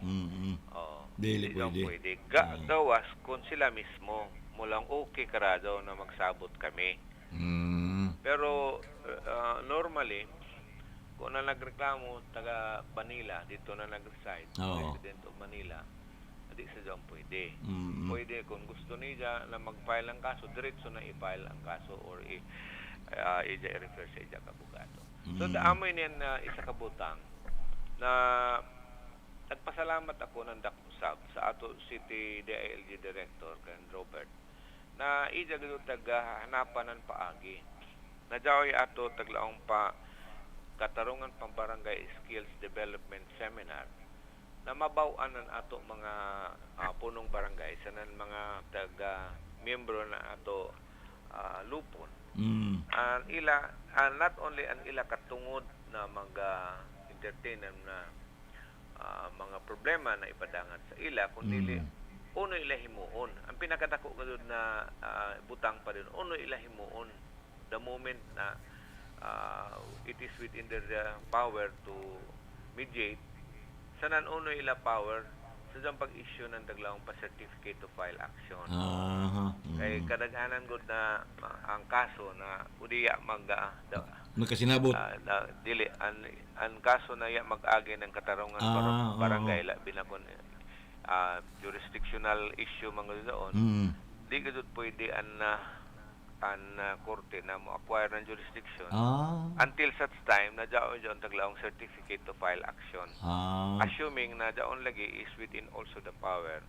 Speaker 4: Dili pwede.
Speaker 8: Gawas kung sila mismo mulang okay karado na magsabot kami. Pero normally kung na nagreklamo taga Manila, dito na nag-reside, resident of Manila, di sa dyan pwede. Pwede kung gusto niya na mag-file ang kaso, diretso na i-file ang kaso or i-refer sa ija kabugado. So, daamoy niyan na isa kabutang na nagpasalamat ako ng Dakusab sa ato City DILG Director, kan Robert, na ija gito taga-hanapan ng paagi. Nadyaoy ato taglaong pa katarungan pang barangay skills development seminar na mabaw-an ng ato mga punong barangay sanan mga taga-miyembro na ato lupon. Not only ang ila katungod na entertain na mga problema na ipadangan sa ila, kundi uno ila himuon. Ang pinakadako gud na butang pa din, uno ila himuon the moment na it is within their power to mediate. Sanan uno ila power sa diyang pag-issue ng taglaong pa certificate to file action. Kay kadaghanan gud na ang kaso na udiya
Speaker 4: magkasinabot.
Speaker 8: Dili ang kaso na ya mag-agi ng katarungan barangay labi na kun jurisdictional issue mga doon. Di gud pwede ang korte na mo acquire ng jurisdiction until such time na daon taglaong certificate to file action. Assuming na daon lagi is within also the power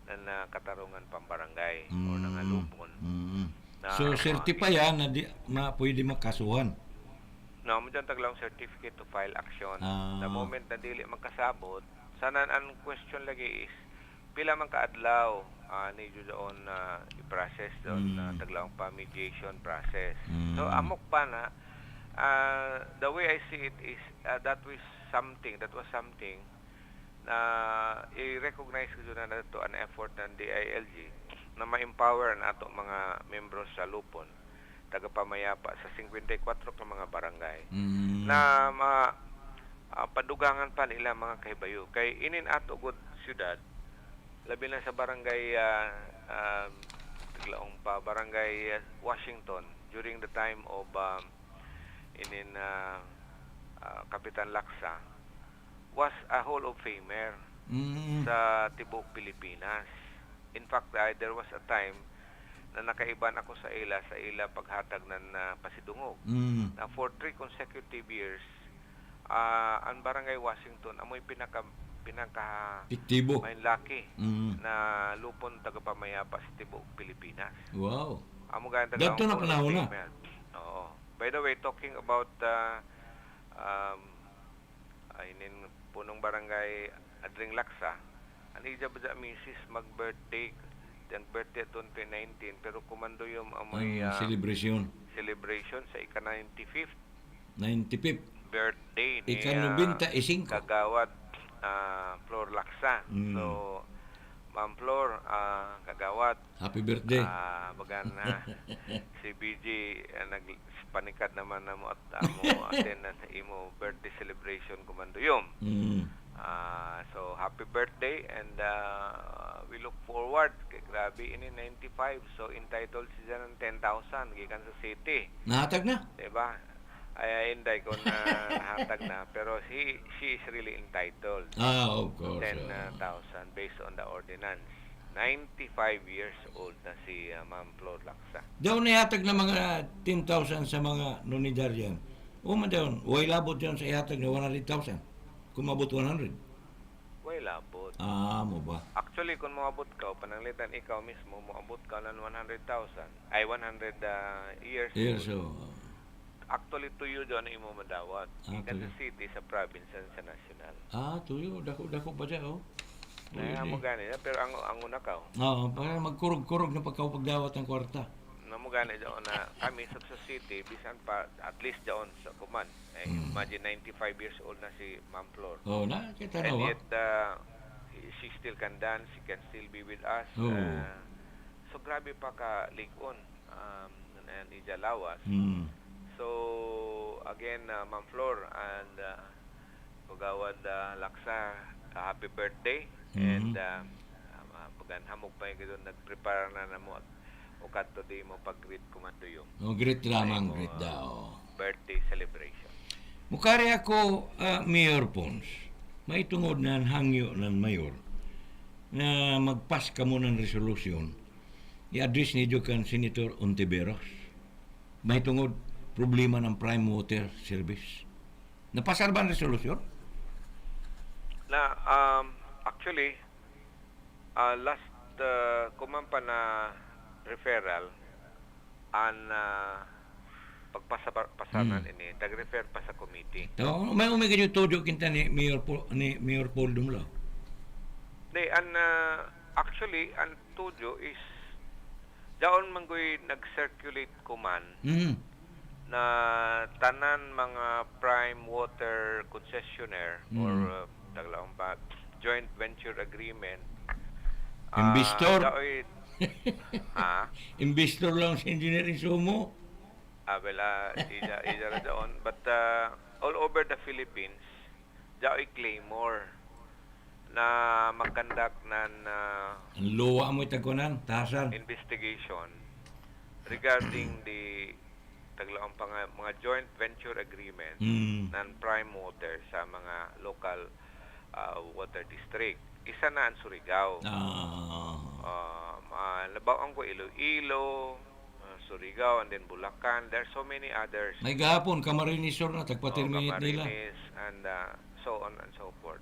Speaker 8: na katarungan pang barangay o ng lupon.
Speaker 4: So certify na pwede makasuhan.
Speaker 8: No, mo dyan taglaong certificate to file action. The moment na dili magkasabot, sanan ang question lagi is pila man kaadlaw ni doon i-process doon taglaong pa mediation process. So amok pa na the way I see it is that was something na i-recognize ko na ito an effort ng DILG na ma-empower na ato mga membros sa lupon tagapamayapa sa 54 ka mga barangay na padugangan pa nila mga kahibayo kay inin ato gud syudad labi na sa barangay Taglaong pa Barangay Washington during the time of Kapitan Laksa was a Hall of Famer sa Tibok Pilipinas. In fact, there was a time na nakaiban ako sa ila paghatag ng pasidungog. Na for 3 consecutive years, ang Barangay Washington amoy pinaka
Speaker 4: Piktibo.
Speaker 8: may laki na lupon tagapamayapa sa Tibok Pilipinas.
Speaker 4: Wow.
Speaker 8: Amo ganito
Speaker 4: Dato na panahon na.
Speaker 8: Oo. By the way, talking about punong barangay Adring Laksa, ang ija ba sa misis mag-birthday, ang birthday 2019, pero kumando yung amoy
Speaker 4: celebration
Speaker 8: sa ika-95th
Speaker 4: 95th
Speaker 8: birthday ni
Speaker 4: ika-95
Speaker 8: Kagawad Flor Laksa. So, Ma'am Flor, Kagawad,
Speaker 4: happy birthday.
Speaker 8: Bagan si BG nagpanikad naman na mo at amo attend na sa imo birthday celebration kumanduyom. So happy birthday, and we look forward kay grabe ini 95, so entitled siya ng 10,000 gikan sa city.
Speaker 4: Nahatag na?
Speaker 8: Diba? Ay inday ko na nahatag na, pero she is really entitled.
Speaker 4: Of course.
Speaker 8: 10,000 based on the ordinance. 95 years old na si Ma'am Flor Laksa.
Speaker 4: Daw nihatag na mga 10,000 sa mga nonidaryan. Daw, way labot yan sa ihatag na 100,000. Kung mabot 100.
Speaker 8: Way labot.
Speaker 4: Mo ba?
Speaker 8: Actually, kung moabot ka, pananglitan ikaw mismo, moabot ka ng 100,000. Ay, 100 years
Speaker 4: Years
Speaker 8: old.
Speaker 4: old.
Speaker 8: Actually, tuyo doon ang imo madawat. Ikan sa city, sa province, sa national.
Speaker 4: Tuyo. Dako pa dyan,
Speaker 8: Kaya mo gani, pero ang una ka.
Speaker 4: Para magkurog-kurog na pagdawat ng kwarta.
Speaker 8: Mo gani doon na kami sa city, bisan pa, at least doon sa Kuman. Imagine 95 years old na si Ma'am Flor.
Speaker 4: Kita
Speaker 8: And
Speaker 4: na
Speaker 8: yet, she still can dance, she can still be with us. So, grabe pa ka ligon ni Jalawas. So, again, Ma'am Flor and Kagawad Laksa, happy birthday. And paghanhamog pa yung nag-prepare na mo at ukato di mo pag-greet kumanduyong.
Speaker 4: Greet lamang, greet daw.
Speaker 8: Birthday celebration.
Speaker 4: Mukari ako, Mayor Pons, may tungod na hangyo ng mayor na magpas ka mo ng resolusyon i-address ni kan Senator Ontiveros. May tungod problema ng prime water service. Napasar ba ang resolusyon?
Speaker 8: Na, actually, last kumampa na referral ang pagpasanan ini, tag-refer pa sa committee.
Speaker 4: May umigay yung todo kinta ni Mayor Paul Dumlo.
Speaker 8: Actually, ang todo is daon manggoy nag-circulate kuman na tanan mga prime water concessionaire or taglaong pa joint venture agreement.
Speaker 4: Investor?
Speaker 8: Investor
Speaker 4: lang sa engineering sumo.
Speaker 8: Ija doon. But all over the Philippines, daoy claymore na mag-conduct ng
Speaker 4: ang luwa mo itagunan, tasan.
Speaker 8: Investigation regarding the taglaong mga joint venture agreement ng prime water sa mga local water district. Isa na ang Surigao. Labaw ko Iloilo, Surigao, and then Bulacan. There are so many others.
Speaker 4: May gahapon, Camarinesor na, tagpa-terminate nila.
Speaker 8: And so on and so forth.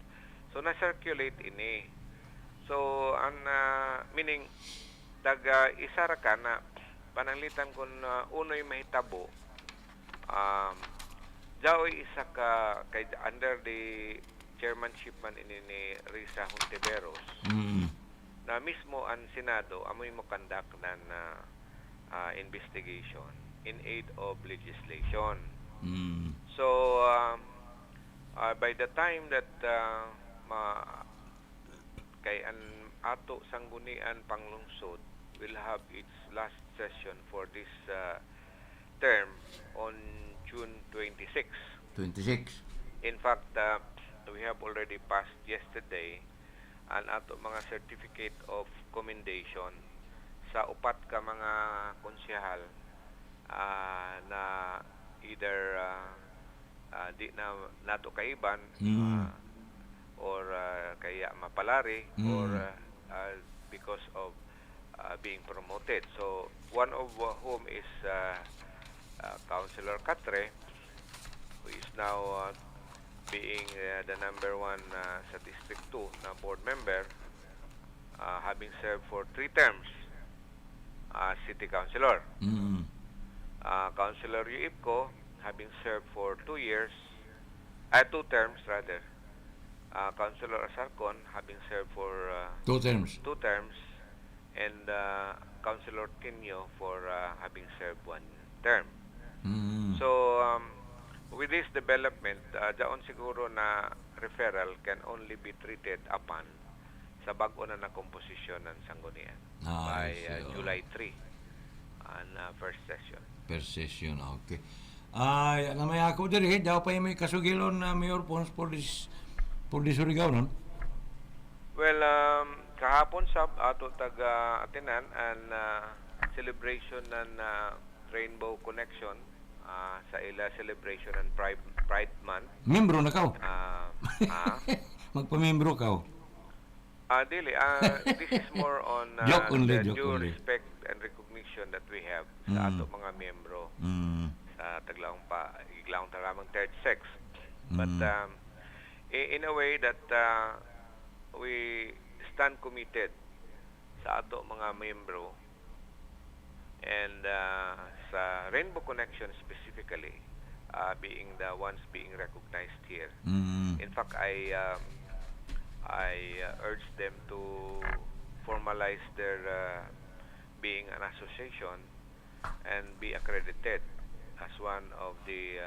Speaker 8: So, na-circulate ini. So, meaning, isara ka na, pananglitan kung uno'y mahitabo, jaoy isa ka, under the chairmanship man ini ni Risa Hontiveros, na mismo ang Senado, amoy mo conduct ng investigation in aid of legislation. So, by the time that kay ang ato sanggunian panglungsod will have its last session for this term on June 26. In fact, we have already passed yesterday ang ato mga certificate of commendation sa upat ka mga konsyahal na either di na nato kaiban or kaya mapalari or because of being promoted. So one of whom is Councilor Catre, who is now being the number one sa District 2 na board member, having served for 3 terms as city councilor. Councilor Yuipko, having served for 2 years, 2 terms rather. Councilor Asarcon, having served for
Speaker 4: 2 terms.
Speaker 8: 2 terms, and Councilor Tinio for having served 1 term. So, with this development, daon siguro na referral can only be treated upon sa bago na komposisyon ng sanggunian by July 3 on first session.
Speaker 4: First session, okay. Namay ako diri, daw pa may kasugilon na mayor Pons for this Surigao, non?
Speaker 8: Well, kahapon sa ato taga-atinan ang celebration ng Rainbow Connection sa ila celebration ng Pride Month.
Speaker 4: Membro na kao? Magpamembro kao?
Speaker 8: Dili, this is more on the due respect and recognition that we have sa ato mga miyembro sa iglaong taramang third sex. But in a way that we stand committed sa ato mga miyembro and sa Rainbow Connection specifically, being the ones being recognized here. In fact, I urge them to formalize their being an association and be accredited as one of the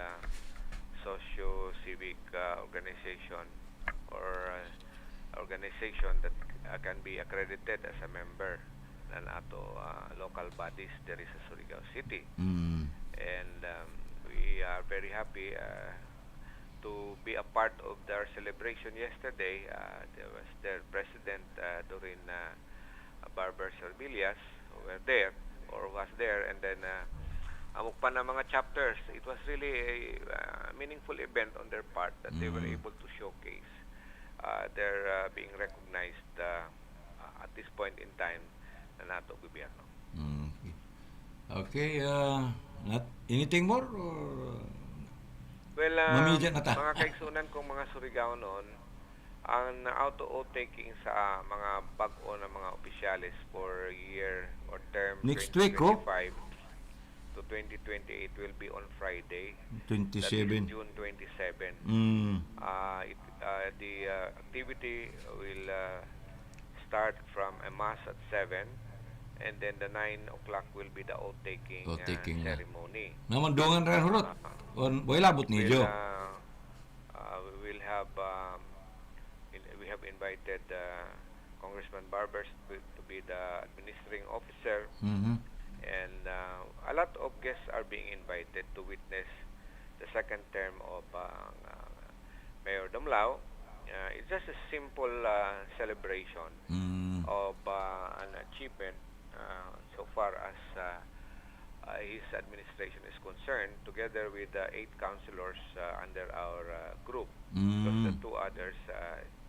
Speaker 8: socio-civic organization or organization that can be accredited as a member ng ato local bodies there is sa Surigao City. And we are very happy to be a part of their celebration yesterday. There was their president Doreen Barber Servillas who were there or was there, and then amok pa na mga chapters. It was really a meaningful event on their part that they were able to showcase their being recognized at this point in time na nato gobyerno.
Speaker 4: Okay, anything more? Or
Speaker 8: well,
Speaker 4: mamidyan na ta?
Speaker 8: mga kaigsunan kong mga Surigao noon, ang auto-taking sa mga bag-o na mga opisyalis for year or term
Speaker 4: next week,
Speaker 8: 2025 to 2028 will be on Friday.
Speaker 4: 27.
Speaker 8: That is June 27. The activity will start from a mass at 7, and then the 9 o'clock will be the oath-taking ceremony.
Speaker 4: Namandongan rin hulot. Boy labot ni Jo.
Speaker 8: We will have we have invited Congressman Barbers to be the administrating officer, and a lot of guests are being invited to witness the second term of Mayor Domlao. It's just a simple celebration of an achievement so far as his administration is concerned, together with the 8 councilors under our group, because the 2 others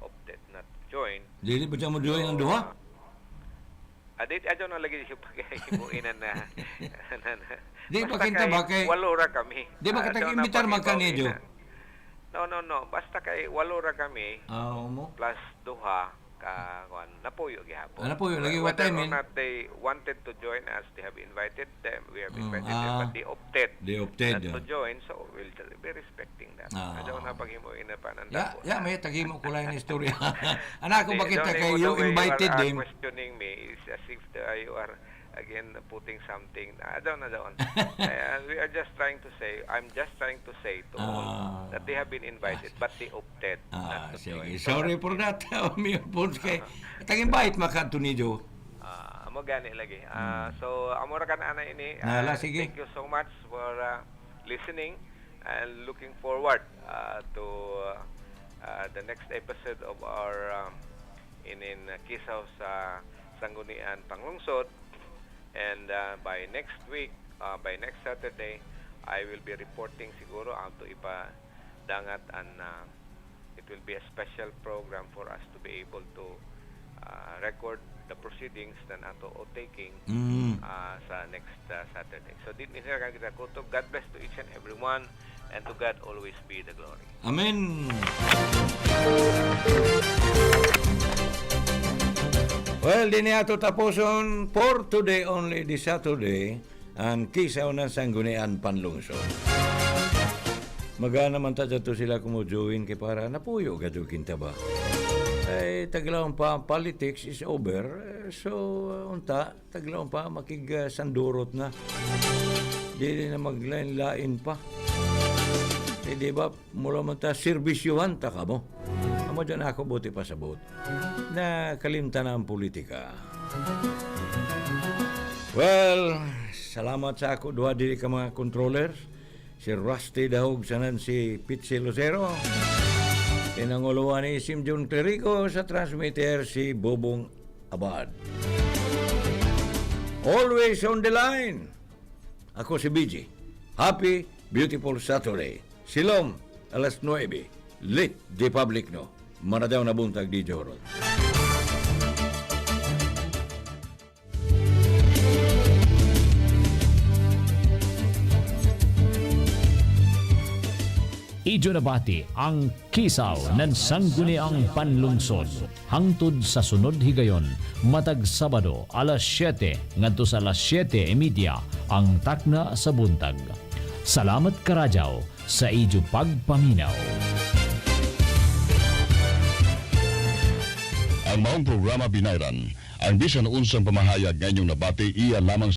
Speaker 8: opted not to join.
Speaker 4: Dili ba mo join ang duha?
Speaker 8: Adyo na lagi yung pag-imuinan na.
Speaker 4: Di ba kita ba kay
Speaker 8: 8 ra kami.
Speaker 4: Di ba kita imbitar magkanedyo?
Speaker 8: No. Basta kay 8 ra kami.
Speaker 4: Mo?
Speaker 8: Plus duha ka napuyo gihapon.
Speaker 4: Napuyo lagi what
Speaker 8: Whether
Speaker 4: time
Speaker 8: or not they wanted to join us, they have invited them. We have invited them, but they opted not to join, so we'll be respecting that. Adyo na paghimuin na pananda.
Speaker 4: May tagimo ko lang istorya. Anak ko bakit kay you invited them?
Speaker 8: Questioning me is as if you are again putting something. Doon. We are just trying to say, I'm just trying to say to all that they have been invited, but they opted not to join.
Speaker 4: Sorry for that. Kay tag-invite makadto ni Jo.
Speaker 8: Amo gani lagi. So amora kan ana ini.
Speaker 4: Sige.
Speaker 8: Thank you so much for listening, and looking forward to the next episode of our in KISAW sa Sangguniang Panglungsod. And by next week, by next Saturday, I will be reporting siguro to ipadangat and it will be a special program for us to be able to record the proceedings na ato o taking sa next Saturday. So din nila kita kutob. God bless to each and everyone, and to God always be the glory.
Speaker 4: Amen. Well, din ato tapuson for today only this Saturday ang Kisaw ng Sangguniang Panlungsod. Magana man ta to sila kumujuin kay para napuyo gadukin ta ba. Ay taglawon pa politics is over. So unta taglawon pa makig sandurot na. Dili na maglain-lain pa. Eh di ba mula man ta serbisyuhan ta ka mo. Amo dyan ako buti pa sabot na kalimtan ang politika. Well, salamat sa ako duha dili ka mga controllers. Si Rusty Dahog sanan si Pitsi Lucero. Pinanguluan ni Simjon Clerico sa transmitter si Bobong Abad. Always on the line. Ako si BG. Happy, beautiful Saturday. Silom, alas 9. Lit di public no. Manadaw na buntag di Jorol.
Speaker 7: Ijo nabati ang Kisaw nan Sangguniang Panlungsod. Hangtod sa sunod higayon, matag Sabado alas 7 ngadto sa alas 7:30 ang takna sa buntag. Salamat karajaw sa ijo pagpaminaw.
Speaker 6: Ang maong programa binayran, ang bisan unsang pamahayag ngayong nabati iya lamang